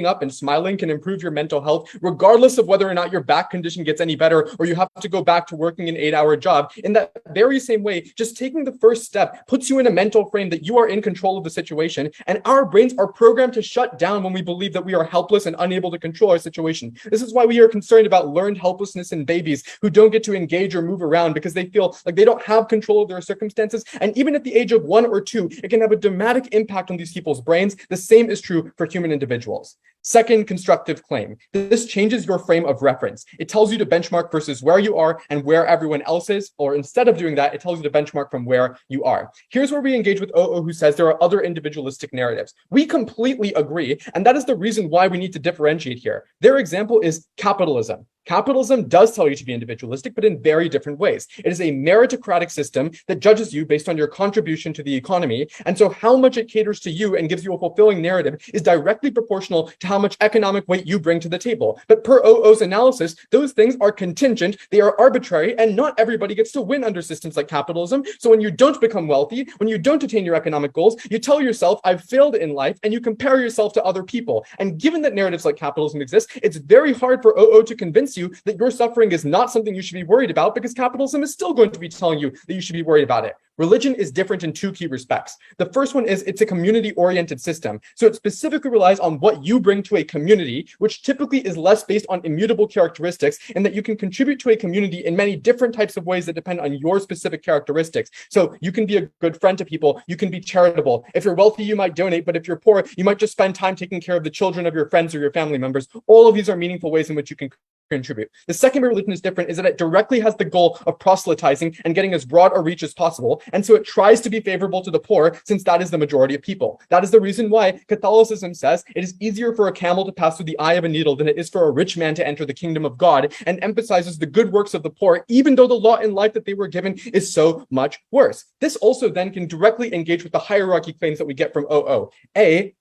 up and smiling can improve your mental health, regardless of whether or not your back condition gets any better or you have to go back to working an 8-hour job. In that very same way, just taking the first step puts you in a mental frame that you are in control of the situation, and our brains are programmed to shut down when we believe that we are helpless and unable to control our situation. This is why we are concerned about learned helplessness in babies who don't get to engage or move around because they feel like they don't have control of their circumstances. And even at the age of 1 or 2, it can have a dramatic impact on these people's brains. The same is true for human individuals. Second constructive claim. This changes your frame of reference. It tells you to benchmark versus where you are and where everyone else is, or instead of doing that, it tells you to benchmark from where you are. Here's where we engage with OO, who says there are other individualistic narratives. We completely agree, and that is the reason why we need to differentiate here. Their example is capitalism. Capitalism does tell you to be individualistic, but in very different ways. It is a meritocratic system that judges you based on your contribution to the economy. And so how much it caters to you and gives you a fulfilling narrative is directly proportional to how much economic weight you bring to the table. But per OO's analysis, those things are contingent, they are arbitrary, and not everybody gets to win under systems like capitalism. So when you don't become wealthy, when you don't attain your economic goals, you tell yourself, I've failed in life, and you compare yourself to other people. And given that narratives like capitalism exist, it's very hard for OO to convince you that your suffering is not something you should be worried about, because capitalism is still going to be telling you that you should be worried about it. Religion is different in 2 key respects. The first one is it's a community-oriented system. So it specifically relies on what you bring to a community, which typically is less based on immutable characteristics, and that you can contribute to a community in many different types of ways that depend on your specific characteristics. So you can be a good friend to people, you can be charitable. If you're wealthy, you might donate, but if you're poor, you might just spend time taking care of the children of your friends or your family members. All of these are meaningful ways in which you can contribute. The second way religion is different is that it directly has the goal of proselytizing and getting as broad a reach as possible. And so it tries to be favorable to the poor, since that is the majority of people. That is the reason why Catholicism says it is easier for a camel to pass through the eye of a needle than it is for a rich man to enter the kingdom of God, and emphasizes the good works of the poor, even though the lot in life that they were given is so much worse. This also then can directly engage with the hierarchy claims that we get from OO.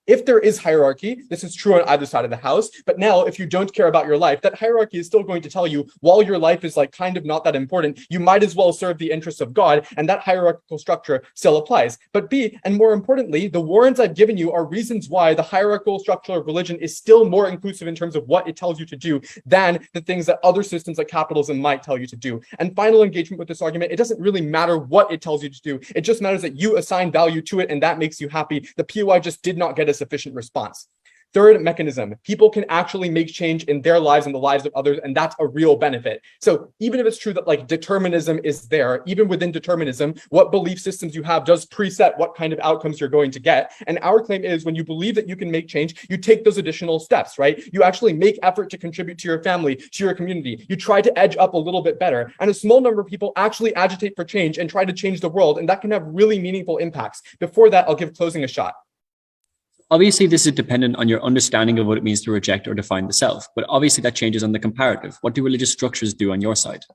If there is hierarchy, this is true on either side of the house, but now if you don't care about your life, that hierarchy is still going to tell you, while your life is like kind of not that important, you might as well serve the interests of God, and that hierarchical structure still applies. But B, and more importantly, the warrants I've given you are reasons why the hierarchical structure of religion is still more inclusive in terms of what it tells you to do than the things that other systems like capitalism might tell you to do. And final engagement with this argument, it doesn't really matter what it tells you to do. It just matters that you assign value to it, and that makes you happy. The POI just did not get a sufficient response. Third mechanism, people can actually make change in their lives and the lives of others, and that's a real benefit. So even if it's true that like determinism is there, even within determinism, what belief systems you have does preset what kind of outcomes you're going to get. And our claim is when you believe that you can make change, you take those additional steps, right? You actually make effort to contribute to your family, to your community. You try to edge up a little bit better. And a small number of people actually agitate for change and try to change the world. And that can have really meaningful impacts. Before that, I'll give closing a shot. Obviously, this is dependent on your understanding of what it means to reject or define the self, but obviously that changes on the comparative. What do religious structures do on your side?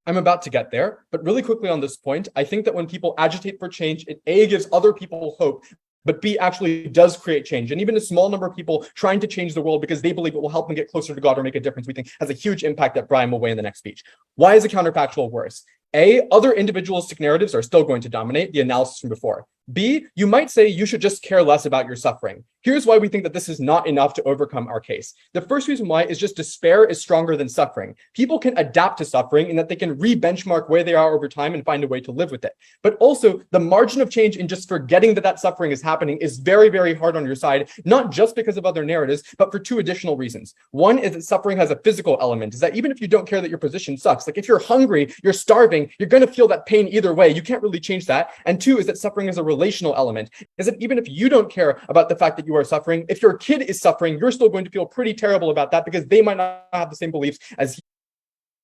I'm about to get there, but really quickly on this point, I think that when people agitate for change, it A, gives other people hope, but B, actually does create change. And even a small number of people trying to change the world because they believe it will help them get closer to God or make a difference, we think has a huge impact that Brian will weigh in the next speech. Why is a counterfactual worse? A, other individualistic narratives are still going to dominate the analysis from before. B, you might say you should just care less about your suffering. Here's why we think that this is not enough to overcome our case. The first reason why is just despair is stronger than suffering. People can adapt to suffering in that they can re-benchmark where they are over time and find a way to live with it. But also the margin of change in just forgetting that that suffering is happening is very, very hard on your side, not just because of other narratives, but for two additional reasons. One is that suffering has a physical element, is that even if you don't care that your position sucks, like if you're hungry, you're starving, you're going to feel that pain either way. You can't really change that. And two is that suffering is a relational element, is that even if you don't care about the fact that you are suffering, if your kid is suffering, you're still going to feel pretty terrible about that because they might not have the same beliefs as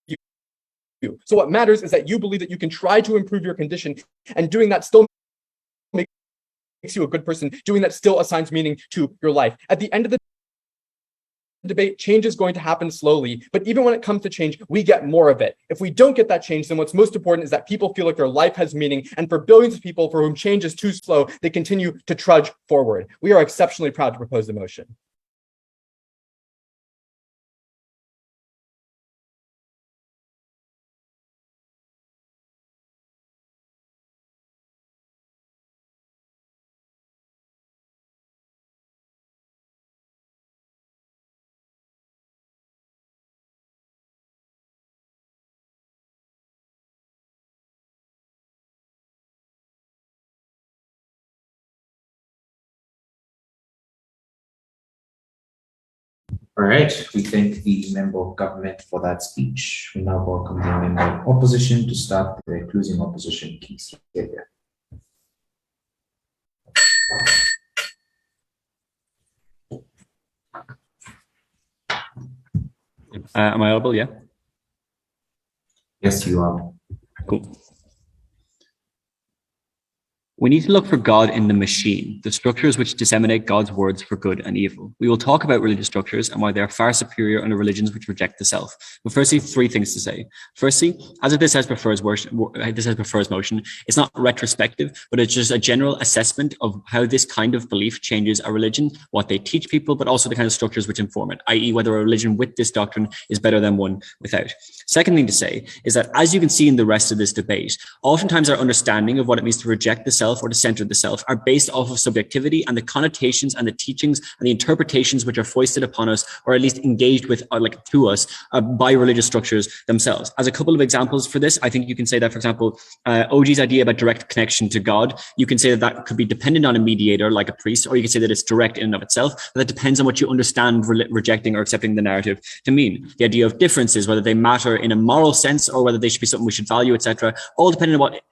you. So what matters is that you believe that you can try to improve your condition, and doing that still makes you a good person. Doing that still assigns meaning to your life. At the end of the debate, change is going to happen slowly, but even when it comes to change, we get more of it. If we don't get that change, then what's most important is that people feel like their life has meaning, and for billions of people for whom change is too slow, they continue to trudge forward. We are exceptionally proud to propose the motion. All right, we thank the member of government for that speech. We now welcome the member of opposition to start the closing opposition piece. Am I audible? Yeah. Yes, you are. Cool. We need to look for God in the machine, the structures which disseminate God's words for good and evil. We will talk about religious structures and why they are far superior under religions which reject the self. But firstly, three things to say. Firstly, as if this has prefers motion, it's not retrospective, but it's just a general assessment of how this kind of belief changes a religion, what they teach people, but also the kind of structures which inform it, i.e. whether a religion with this doctrine is better than one without. Second thing to say is that, as you can see in the rest of this debate, oftentimes our understanding of what it means to reject the self or to center the self are based off of subjectivity and the connotations and the teachings and the interpretations which are foisted upon us, or at least engaged with, to us by religious structures themselves. As a couple of examples for this, I think you can say that, for example, OG's idea about direct connection to God, you can say that that could be dependent on a mediator like a priest, or you can say that it's direct in and of itself. That depends on what you understand rejecting or accepting the narrative to mean. The idea of differences, whether they matter in a moral sense or whether they should be something we should value, etc., all depending on what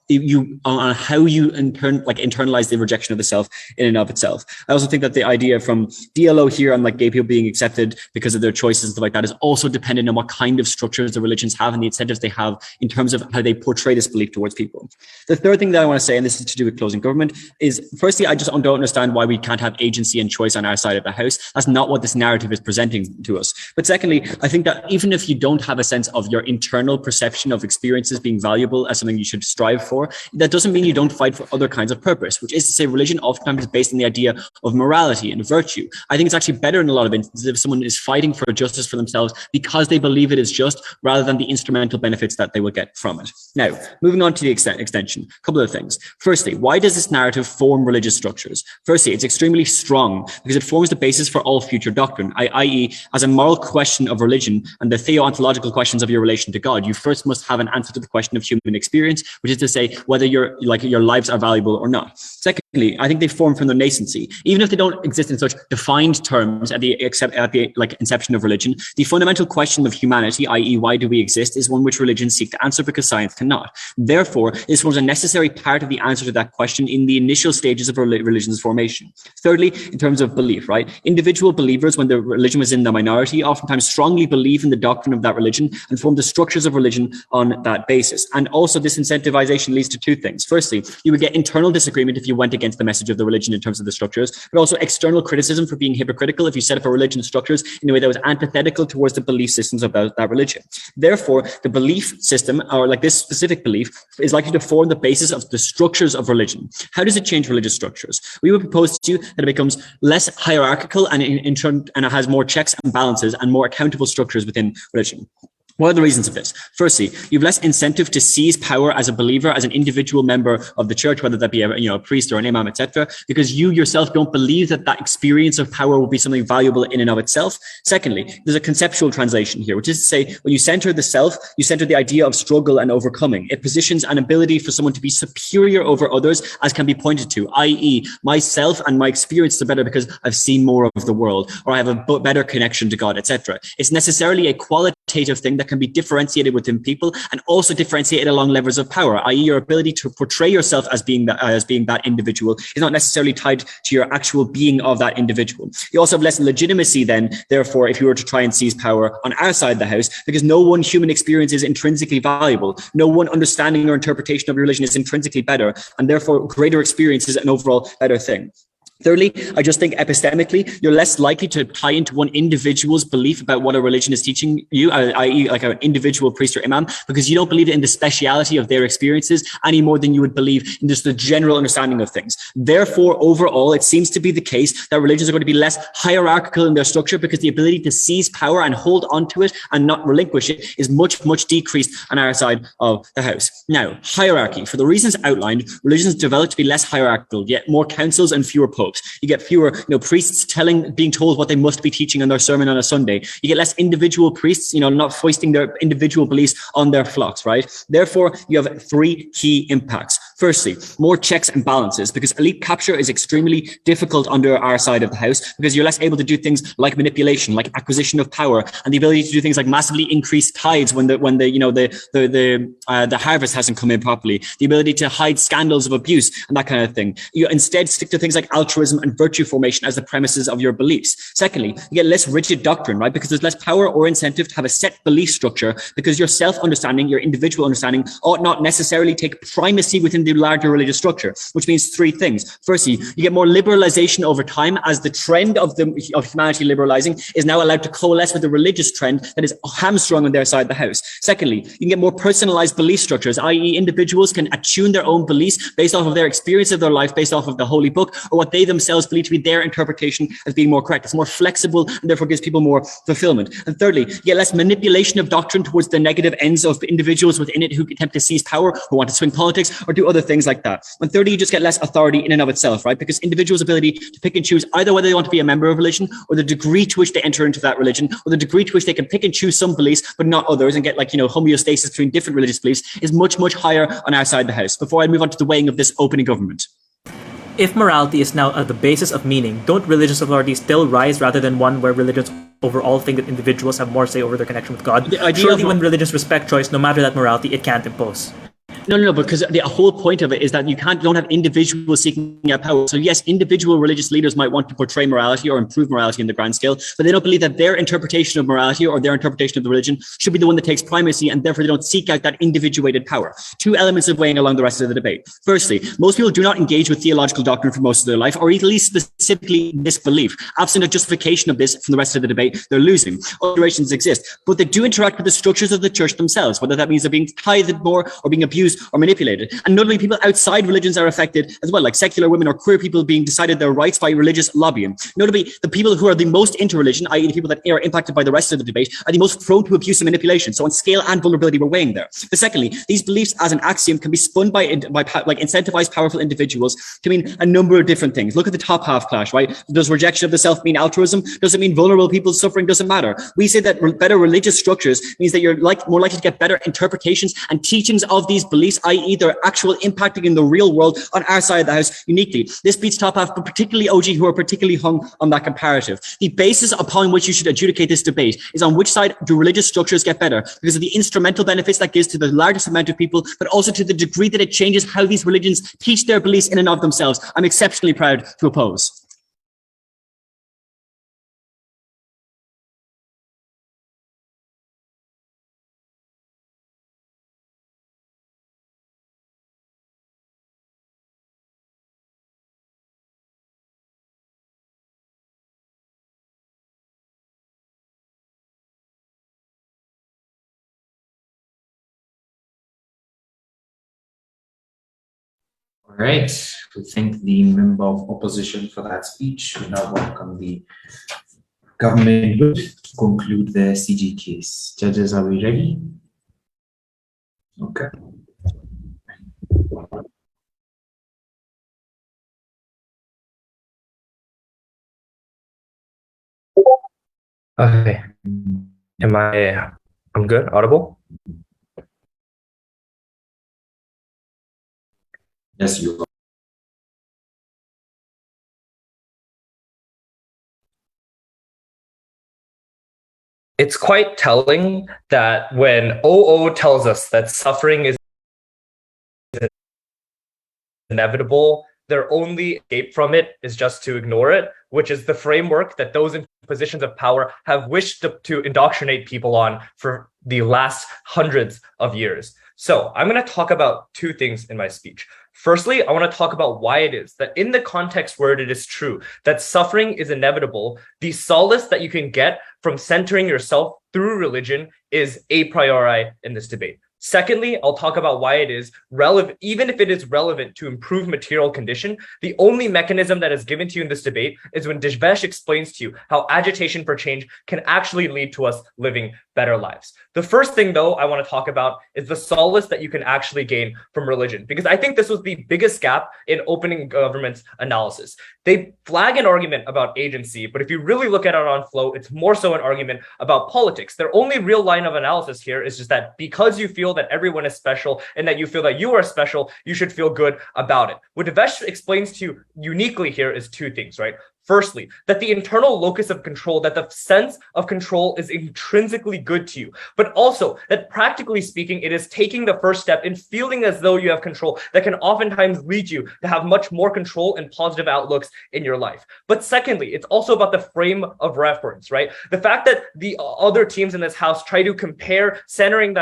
on how you internalize the rejection of the self in and of itself. I also think that the idea from DLO here and gay people being accepted because of their choices and stuff like that is also dependent on what kind of structures the religions have and the incentives they have in terms of how they portray this belief towards people. The third thing that I want to say, and this is to do with closing government, is firstly, I just don't understand why we can't have agency and choice on our side of the house. That's not what this narrative is presenting to us. But secondly, I think that even if you don't have a sense of your internal perception of experiences being valuable as something you should strive for, that doesn't mean you don't fight for other kinds of purpose, which is to say religion oftentimes is based on the idea of morality and virtue. I think it's actually better in a lot of instances if someone is fighting for justice for themselves because they believe it is just, rather than the instrumental benefits that they will get from it. Now, moving on to the extension, a couple of things. Firstly, why does this narrative form religious structures? Firstly, it's extremely strong because it forms the basis for all future doctrine, i.e. as a moral question of religion and the theontological questions of your relation to God, you first must have an answer to the question of human experience, which is to say whether your lives are valuable or not. Secondly, I think they form from their nascency. Even if they don't exist in such defined terms at the inception of religion, the fundamental question of humanity, i.e. why do we exist, is one which religions seek to answer because science cannot. Therefore, this forms a necessary part of the answer to that question in the initial stages of religion's formation. Thirdly, in terms of belief, right? Individual believers, when the religion was in the minority, oftentimes strongly believe in the doctrine of that religion and form the structures of religion on that basis. And also this incentivization leads to two things. Firstly, you would get internal disagreement if you went against the message of the religion in terms of the structures, but also external criticism for being hypocritical if you set up a religion's structures in a way that was antithetical towards the belief systems of that religion. Therefore, the belief system, or like this specific belief, is likely to form the basis of the structures of religion. How does it change religious structures? We would propose to you that it becomes less hierarchical and in turn, and it has more checks and balances and more accountable structures within religion. What are the reasons of this? Firstly, you have less incentive to seize power as a believer, as an individual member of the church, whether that be a priest or an imam, etc., because you yourself don't believe that experience of power will be something valuable in and of itself. Secondly, there's a conceptual translation here, which is to say, when you center the self, you center the idea of struggle and overcoming. It positions an ability for someone to be superior over others, as can be pointed to, i.e. myself and my experience are better because I've seen more of the world, or I have a better connection to God, etc. It's necessarily a qualitative thing that can be differentiated within people and also differentiated along levels of power, i.e. your ability to portray yourself as being that individual is not necessarily tied to your actual being of that individual. You also have less legitimacy then, therefore, if you were to try and seize power on our side of the house, because no one human experience is intrinsically valuable. No one understanding or interpretation of religion is intrinsically better, and therefore greater experience is an overall better thing. Thirdly, I just think epistemically, you're less likely to tie into one individual's belief about what a religion is teaching you, i.e. like an individual priest or imam, because you don't believe in the speciality of their experiences any more than you would believe in just the general understanding of things. Therefore, overall, it seems to be the case that religions are going to be less hierarchical in their structure because the ability to seize power and hold onto it and not relinquish it is much, much decreased on our side of the house. Now, hierarchy. For the reasons outlined, religions develop to be less hierarchical, yet more councils and fewer popes. You get fewer, priests being told what they must be teaching on their sermon on a Sunday. You get less individual priests, not foisting their individual beliefs on their flocks, right? Therefore, you have three key impacts. Firstly, more checks and balances, because elite capture is extremely difficult under our side of the house, because you're less able to do things like manipulation, like acquisition of power, and the ability to do things like massively increase tithes when the harvest hasn't come in properly. The ability to hide scandals of abuse and that kind of thing. You instead stick to things like altruism and virtue formation as the premises of your beliefs. Secondly, you get less rigid doctrine, right? Because there's less power or incentive to have a set belief structure, because your self-understanding, your individual understanding ought not necessarily take primacy within the larger religious structure, which means three things. Firstly, you get more liberalization over time as the trend of humanity liberalizing is now allowed to coalesce with the religious trend that is hamstrung on their side of the house. Secondly, you can get more personalized belief structures, i.e. individuals can attune their own beliefs based off of their experience of their life, based off of the holy book, or what they themselves believe to be their interpretation as being more correct. It's more flexible and therefore gives people more fulfillment. And thirdly, you get less manipulation of doctrine towards the negative ends of individuals within it who attempt to seize power, who want to swing politics, or do other things like that. And thirdly, you just get less authority in and of itself, right? Because individuals' ability to pick and choose either whether they want to be a member of religion, or the degree to which they enter into that religion, or the degree to which they can pick and choose some beliefs but not others, and get homeostasis between different religious beliefs, is much, much higher on our side of the house. Before I move on to the weighing of this opening government. If morality is now the basis of meaning, don't religious authorities still rise rather than one where religions overall think that individuals have more say over their connection with God? Surely when religions respect choice, no matter that morality, it can't impose. No, because the whole point of it is that you don't have individuals seeking out power. So yes, individual religious leaders might want to portray morality or improve morality in the grand scale, but they don't believe that their interpretation of morality or their interpretation of the religion should be the one that takes primacy, and therefore they don't seek out that individuated power. Two elements of weighing along the rest of the debate. Firstly, most people do not engage with theological doctrine for most of their life, or at least specifically this belief. Absent a justification of this from the rest of the debate, they're losing. Alterations exist, but they do interact with the structures of the church themselves, whether that means they're being tithed more or being abused or manipulated. And notably, people outside religions are affected as well, like secular women or queer people being decided their rights by religious lobbying. Notably, the people who are the most into religion, i.e. the people that are impacted by the rest of the debate, are the most prone to abuse and manipulation. So on scale and vulnerability, we're weighing there. But secondly, these beliefs as an axiom can be spun by incentivized powerful individuals to mean a number of different things. Look at the top half clash, right? Does rejection of the self mean altruism? Does it mean vulnerable people's suffering? Doesn't matter. We say that better religious structures means that you're more likely to get better interpretations and teachings of these beliefs beliefs, i.e. their actual impacting in the real world on our side of the house uniquely. This speech top half, but particularly OG, who are particularly hung on that comparative. The basis upon which you should adjudicate this debate is on which side do religious structures get better, because of the instrumental benefits that gives to the largest amount of people, but also to the degree that it changes how these religions teach their beliefs in and of themselves. I'm exceptionally proud to oppose. All right, we thank the member of opposition for that speech. We now welcome the government to conclude the CG case. Judges, are we ready? Okay. Okay. I'm good? Audible? Yes, you are. It's quite telling that when OO tells us that suffering is inevitable, their only escape from it is just to ignore it, which is the framework that those in positions of power have wished to indoctrinate people on for the last hundreds of years. So I'm going to talk about two things in my speech. Firstly, I want to talk about why it is that in the context where it is true that suffering is inevitable, the solace that you can get from centering yourself through religion is a priori in this debate. Secondly, I'll talk about why it is relevant, even if it is relevant to improve material condition, the only mechanism that is given to you in this debate is when Deshbesh explains to you how agitation for change can actually lead to us living better lives. The first thing, though, I want to talk about is the solace that you can actually gain from religion, because I think this was the biggest gap in opening government's analysis. They flag an argument about agency, but if you really look at it on flow, it's more so an argument about politics. Their only real line of analysis here is just that because you feel that everyone is special and that you feel that you are special, you should feel good about it. What Devesh explains to you uniquely here is two things, right? Firstly, that the internal locus of control, that the sense of control is intrinsically good to you, but also that practically speaking, it is taking the first step in feeling as though you have control that can oftentimes lead you to have much more control and positive outlooks in your life. But secondly, it's also about the frame of reference, right? The fact that the other teams in this house try to compare centering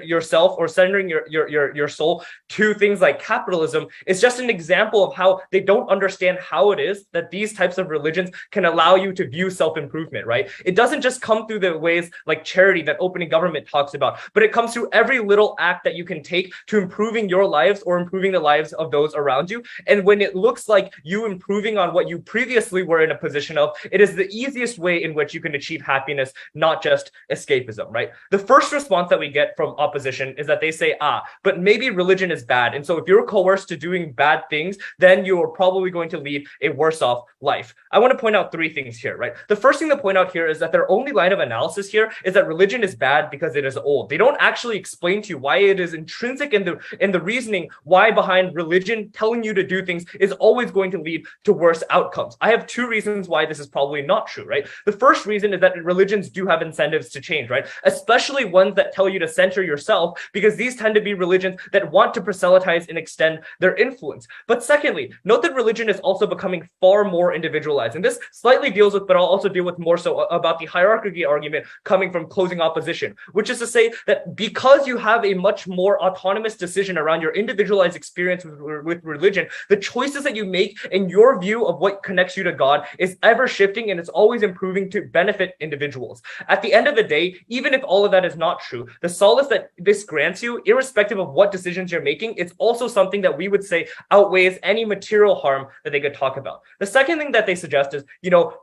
yourself or centering your soul to things like capitalism is just an example of how they don't understand how it is that these types of religions can allow you to view self-improvement, right? It doesn't just come through the ways like charity that opening government talks about, but it comes through every little act that you can take to improving your lives or improving the lives of those around you. And when it looks like you improving on what you previously were in a position of, it is the easiest way in which you can achieve happiness, not just escapism, right? The first response that we get from opposition is that they say, but maybe religion is bad. And so if you're coerced to doing bad things, then you are probably going to lead a worse off life. I want to point out three things here, right? The first thing to point out here is that their only line of analysis here is that religion is bad because it is old. They don't actually explain to you why it is intrinsic in the reasoning why behind religion telling you to do things is always going to lead to worse outcomes. I have two reasons why this is probably not true, right? The first reason is that religions do have incentives to change, right? Especially ones that tell you to center yourself, because these tend to be religions that want to proselytize and extend their influence. But secondly, note that religion is also becoming far more individualized. And this slightly deals with, but I'll also deal with more so about the hierarchy argument coming from closing opposition, which is to say that because you have a much more autonomous decision around your individualized experience with religion, the choices that you make in your view of what connects you to God is ever shifting, and it's always improving to benefit individuals. At the end of the day, even if all of that is not true, the solace that this grants you, irrespective of what decisions you're making, it's also something that we would say outweighs any material harm that they could talk about. The second thing that they they suggest is,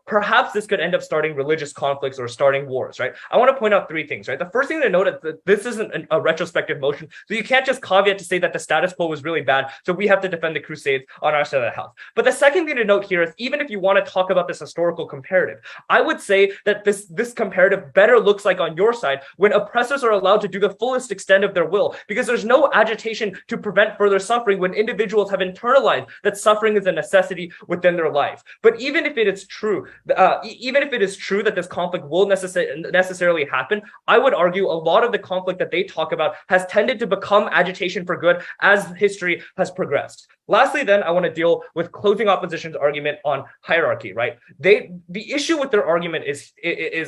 perhaps this could end up starting religious conflicts or starting wars, right? I want to point out three things, right? The first thing to note is that this isn't a retrospective motion, so you can't just caveat to say that the status quo was really bad, so we have to defend the Crusades on our side of the house. But the second thing to note here is, even if you want to talk about this historical comparative, I would say that this comparative better looks like on your side when oppressors are allowed to do the fullest extent of their will, because there's no agitation to prevent further suffering when individuals have internalized that suffering is a necessity within their life. But even if it is true, that this conflict will necessarily happen, I would argue a lot of the conflict that they talk about has tended to become agitation for good as history has progressed. Lastly, then, I want to deal with closing opposition's argument on hierarchy, right? The issue with their argument is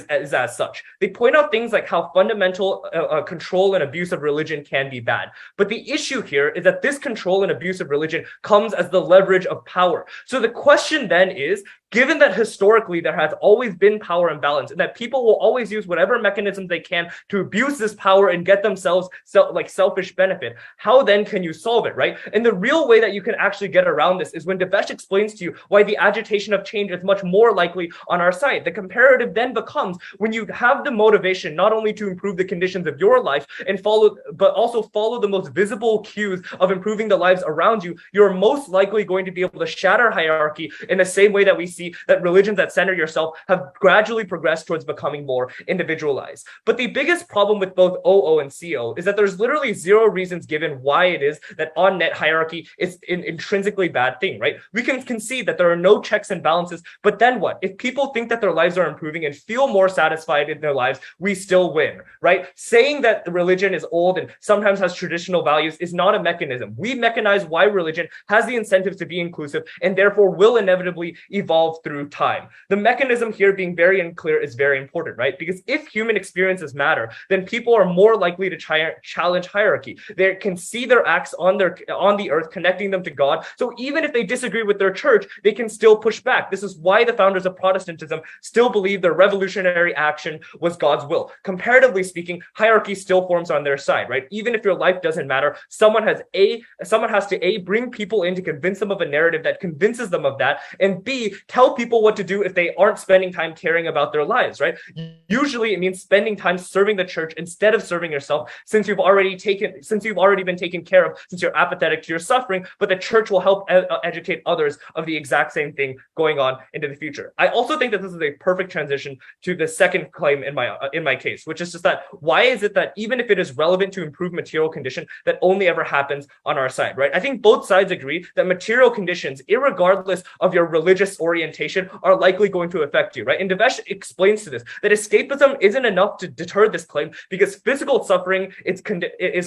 as such. They point out things like how fundamental control and abuse of religion can be bad. But the issue here is that this control and abuse of religion comes as the leverage of power. So the question then is, given that historically there has always been power imbalance and that people will always use whatever mechanisms they can to abuse this power and get themselves selfish benefit, how then can you solve it, right? And the real way that you can actually get around this is when Devesh explains to you why the agitation of change is much more likely on our side. The comparative then becomes when you have the motivation not only to improve the conditions of your life but also follow the most visible cues of improving the lives around you, you're most likely going to be able to shatter hierarchy in the same way that we see that religions that center yourself have gradually progressed towards becoming more individualized. But the biggest problem with both OO and CO is that there's literally zero reasons given why it is that on-net hierarchy is an intrinsically bad thing, right? We can concede that there are no checks and balances, but then what? If people think that their lives are improving and feel more satisfied in their lives, we still win, right? Saying that religion is old and sometimes has traditional values is not a mechanism. We mechanize why religion has the incentives to be inclusive and therefore will inevitably evolve through time. The mechanism here being very unclear is very important, right? Because if human experiences matter, then people are more likely to challenge hierarchy. They can see their acts on the earth connecting them to God. So even if they disagree with their church, they can still push back. This is why the founders of Protestantism still believe their revolutionary action was God's will. Comparatively speaking, hierarchy still forms on their side, right? Even if your life doesn't matter, someone has to bring people in to convince them of a narrative that convinces them of that, and B, tell people what to do if they aren't spending time caring about their lives, right? Usually it means spending time serving the church instead of serving yourself, since you've already been taken care of, since you're apathetic to your suffering, but the church will help educate others of the exact same thing going on into the future. I also think that this is a perfect transition to the second claim in my case, which is just that why is it that even if it is relevant to improve material condition, that only ever happens on our side, right? I think both sides agree that material conditions, irregardless of your religious orientation, are likely going to affect you, right? And Devesh explains to this that escapism isn't enough to deter this claim because physical suffering is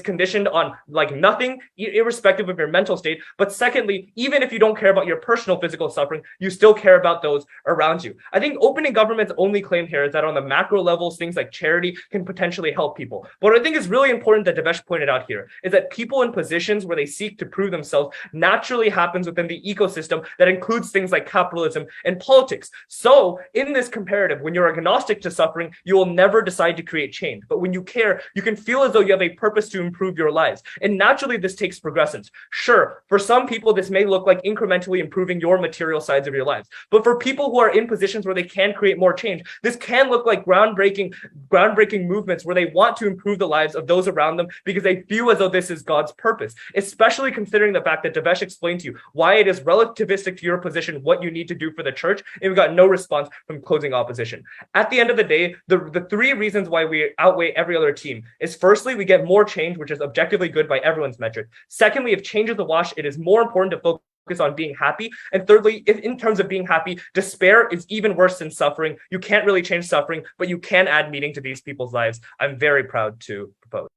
conditioned on nothing, irrespective of your mental state. But secondly, even if you don't care about your personal physical suffering, you still care about those around you. I think opening government's only claim here is that on the macro levels, things like charity can potentially help people. But what I think is really important that Devesh pointed out here is that people in positions where they seek to prove themselves naturally happens within the ecosystem that includes things like capitalism and politics. So in this comparative, when you're agnostic to suffering, you will never decide to create change. But when you care, you can feel as though you have a purpose to improve your lives. And naturally, this takes progressions. Sure, for some people, this may look like incrementally improving your material sides of your lives. But for people who are in positions where they can create more change, this can look like groundbreaking movements where they want to improve the lives of those around them because they feel as though this is God's purpose, especially considering the fact that Devesh explained to you why it is relativistic to your position what you need to do for the church, and we got no response from closing opposition. At the end of the day, the three reasons why we outweigh every other team is firstly, we get more change, which is objectively good by everyone's metric. Secondly, if change is a wash, it is more important to focus on being happy. And thirdly, if in terms of being happy, despair is even worse than suffering. You can't really change suffering, but you can add meaning to these people's lives. I'm very proud to propose.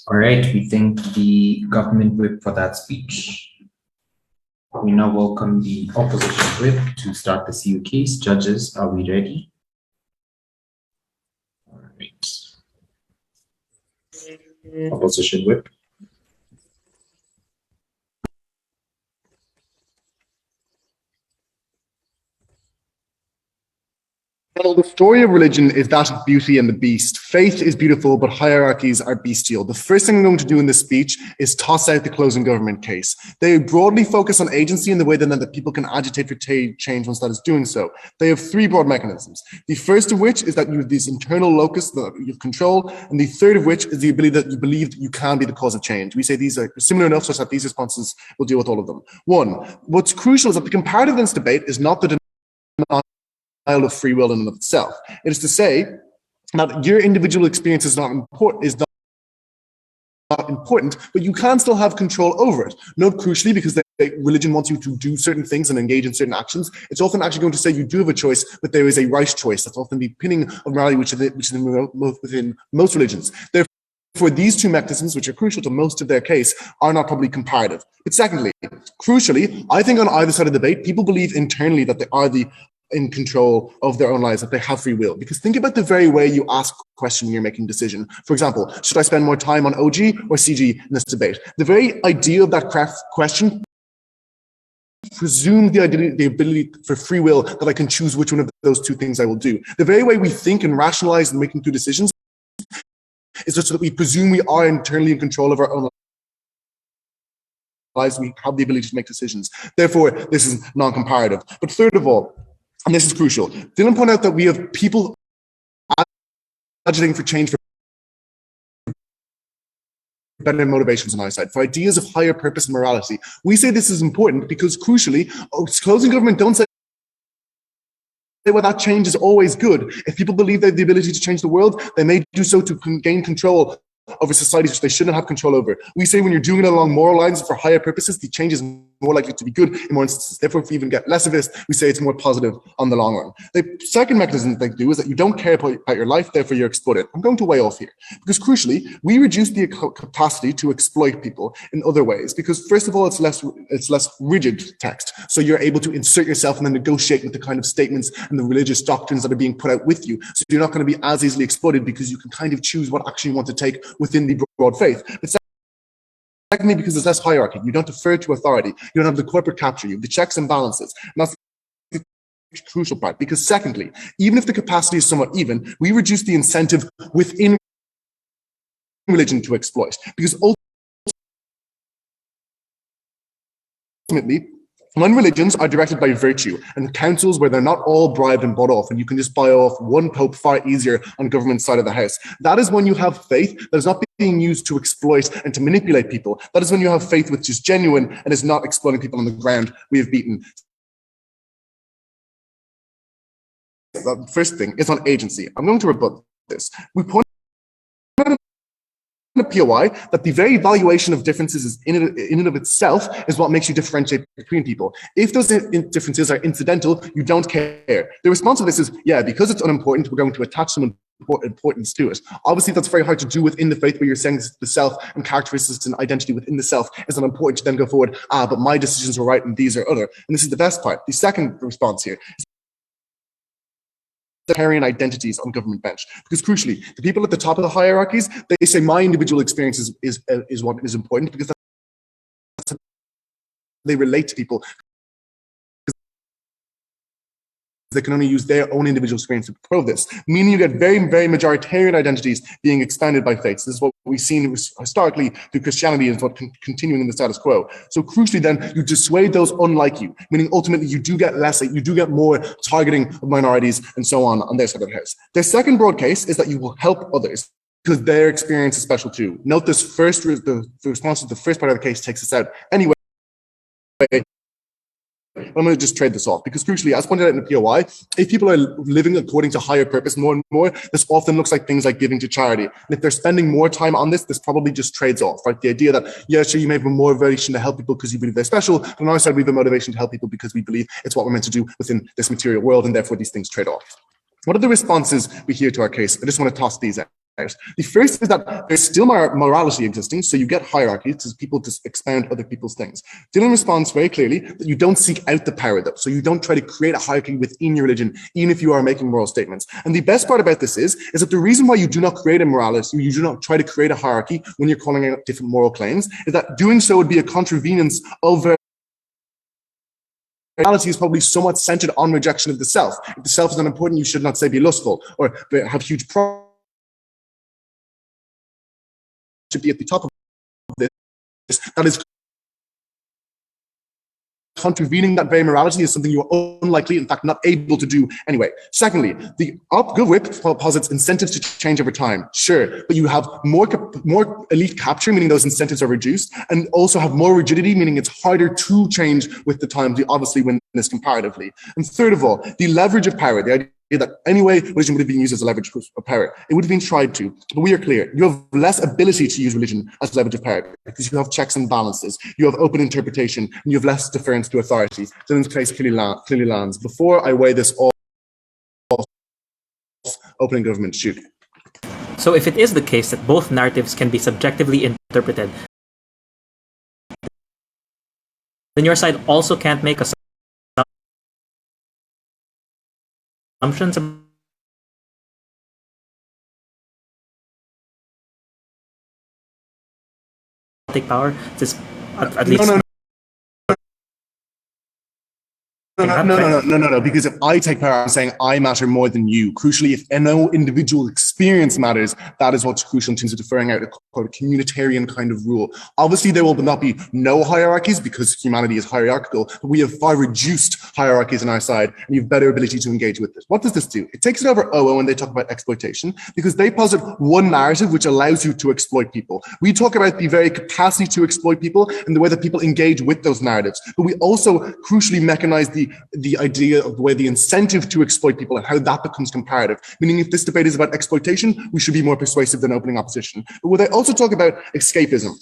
All right, we thank the government whip for that speech. We now welcome the opposition whip to start the CU case. Judges, are we ready? All right. Opposition whip. Well, the story of religion is that of Beauty and the Beast. Faith is beautiful, but hierarchies are bestial. The first thing I'm going to do in this speech is toss out the closing government case. They broadly focus on agency in the way that people can agitate for change once that is doing so. They have three broad mechanisms. The first of which is that you have these internal locus that you have control, and the third of which is the ability that you believe that you can be the cause of change. We say these are similar enough such that these responses will deal with all of them. One, what's crucial is that the comparative evidence debate is not the of free will in and of itself. It is to say that your individual experience is not important, but you can still have control over it. Note crucially, because religion wants you to do certain things and engage in certain actions, it's often actually going to say you do have a choice, but there is a right choice. That's often the opinion of morality, which is within most religions. Therefore, these two mechanisms, which are crucial to most of their case, are not probably comparative. But secondly, crucially, I think on either side of the debate, people believe internally that they are in control of their own lives, that they have free will. Because think about the very way you ask a question when you're making a decision. For example, should I spend more time on OG or CG in this debate? The very idea of that question presumes the ability for free will that I can choose which one of those two things I will do. The very way we think and rationalize and making two decisions is just so that we presume we are internally in control of our own lives. We have the ability to make decisions. Therefore, this is non-comparative. But third of all, and this is crucial, Dylan pointed out that we have people agitating for change for better motivations on our side, for ideas of higher purpose and morality. We say this is important because, crucially, closing government don't say, well, that change is always good. If people believe they have the ability to change the world, they may do so to gain control over societies which they shouldn't have control over. We say when you're doing it along moral lines for higher purposes, the change is more likely to be good in more instances. Therefore, if we even get less of this, we say it's more positive on the long run. The second mechanism they do is that you don't care about your life, therefore you're exploited. I'm going to way off here because, crucially, we reduce the capacity to exploit people in other ways because, first of all, it's less rigid text. So you're able to insert yourself and then negotiate with the kind of statements and the religious doctrines that are being put out with you. So you're not going to be as easily exploited because you can kind of choose what action you want to take within the broad faith. But secondly, because there's less hierarchy, you don't defer to authority, you don't have the corporate capture, you have the checks and balances. And that's the crucial part, because secondly, even if the capacity is somewhat even, we reduce the incentive within religion to exploit, because ultimately, when religions are directed by virtue and councils where they're not all bribed and bought off, and you can just buy off one pope far easier on government side of the house, that is when you have faith that is not being used to exploit and to manipulate people. That is when you have faith which is genuine and is not exploiting people on the ground we have beaten. The first thing is on agency. I'm going to rebut this. We point out in the POI that the very valuation of differences is in and of itself is what makes you differentiate between people. If those differences are incidental, you don't care. The response to this is, yeah, because it's unimportant, we're going to attach some importance to it. Obviously, that's very hard to do within the faith where you're saying the self and characteristics and identity within the self is not important to then go forward, but my decisions were right and these are other. And this is the best part. The second response here is authoritarian identities on government bench, because crucially, the people at the top of the hierarchies, they say my individual experience is what is important, because that's how they relate to people. They can only use their own individual experience to prove this, meaning you get very, very majoritarian identities being expanded by faiths. This is what we've seen historically through Christianity, and what continuing in the status quo. So crucially then, you dissuade those unlike you, meaning ultimately you do get less, you do get more targeting of minorities and so on their side of the house. Their second broad case is that you will help others because their experience is special too. Note this first, the response to the first part of the case takes us out. Anyway, I'm going to just trade this off because crucially, as pointed out in the POI, if people are living according to higher purpose more and more, this often looks like things like giving to charity. And if they're spending more time on this probably just trades off, right? The idea that, yeah, sure, you may have a motivation to help people because you believe they're special, but on our side, we have a motivation to help people because we believe it's what we're meant to do within this material world, and therefore these things trade off. What are the responses we hear to our case? I just want to toss these out. The first is that there's still morality existing, so you get hierarchies because people just expound other people's things. Dylan responds very clearly that you don't seek out the power, though, so you don't try to create a hierarchy within your religion, even if you are making moral statements. And the best part about this is that the reason why you do not create a morality, you do not try to create a hierarchy when you're calling out different moral claims, is that doing so would be a contravenance of reality is probably somewhat centered on rejection of the self. If the self is not important, you should not say be lustful or have huge problems. Should be at the top of this. That is contravening that very morality is something you are unlikely, in fact, not able to do anyway. Secondly, the good whip posits incentives to change over time. Sure, but you have more elite capture, meaning those incentives are reduced, and also have more rigidity, meaning it's harder to change with the time to obviously win this comparatively. And third of all, the leverage of power, the idea that anyway religion would have been used as a leverage of power. It would have been tried to, but we are clear. You have less ability to use religion as leverage of power because you have checks and balances, you have open interpretation, and you have less deference to authority. So in this case, clearly lands. Before I weigh this all, opening government, shoot. So if it is the case that both narratives can be subjectively interpreted, then your side also can't make assumptions about take power. This at least. No, because if I take power, I'm saying I matter more than you. Crucially, if no individual experience matters, that is what's crucial in terms of deferring out a communitarian kind of rule. Obviously, there will not be no hierarchies because humanity is hierarchical, but we have far reduced hierarchies on our side, and you have better ability to engage with this. What does this do? It takes it over OO when they talk about exploitation, because they posit one narrative which allows you to exploit people. We talk about the very capacity to exploit people and the way that people engage with those narratives, but we also crucially mechanize the idea of the way the incentive to exploit people and how that becomes comparative. Meaning if this debate is about exploitation, we should be more persuasive than opening opposition. But would they also talk about escapism?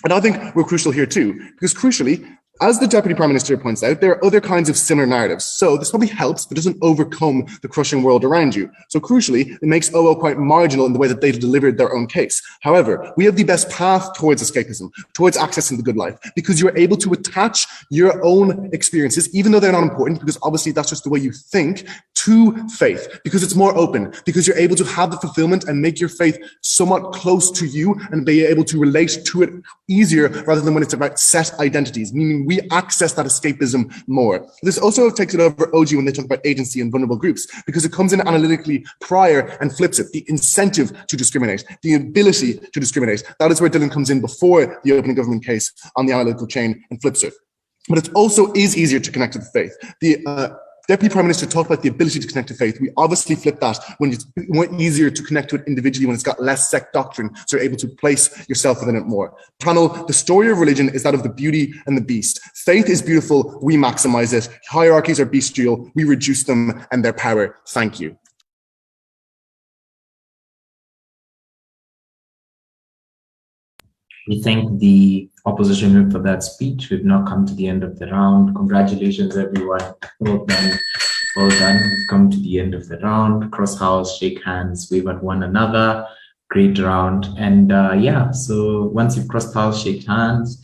And I think we're crucial here too, because crucially, as the Deputy Prime Minister points out, there are other kinds of similar narratives. So this probably helps, but doesn't overcome the crushing world around you. So crucially, it makes OO quite marginal in the way that they've delivered their own case. However, we have the best path towards escapism, towards accessing the good life, because you're able to attach your own experiences, even though they're not important, because obviously that's just the way you think, to faith, because it's more open, because you're able to have the fulfillment and make your faith somewhat close to you and be able to relate to it easier rather than when it's about set identities, meaning we access that escapism more. This also takes it over OG when they talk about agency and vulnerable groups, because it comes in analytically prior and flips it. The incentive to discriminate, the ability to discriminate. That is where Dylan comes in before the opening government case on the analytical chain and flips it. But it also is easier to connect to the faith. The Deputy Prime Minister talked about the ability to connect to faith. We obviously flip that when it's more easier to connect to it individually when it's got less sect doctrine, so you're able to place yourself within it more. Panel, the story of religion is that of the beauty and the beast. Faith is beautiful, we maximize it. Hierarchies are bestial, we reduce them and their power. Thank you. We thank the opposition for that speech. We've now come to the end of the round. Congratulations, everyone. Well done. Well done. We've come to the end of the round. Cross house, shake hands, wave at one another. Great round. And yeah, so once you've crossed house, shake hands.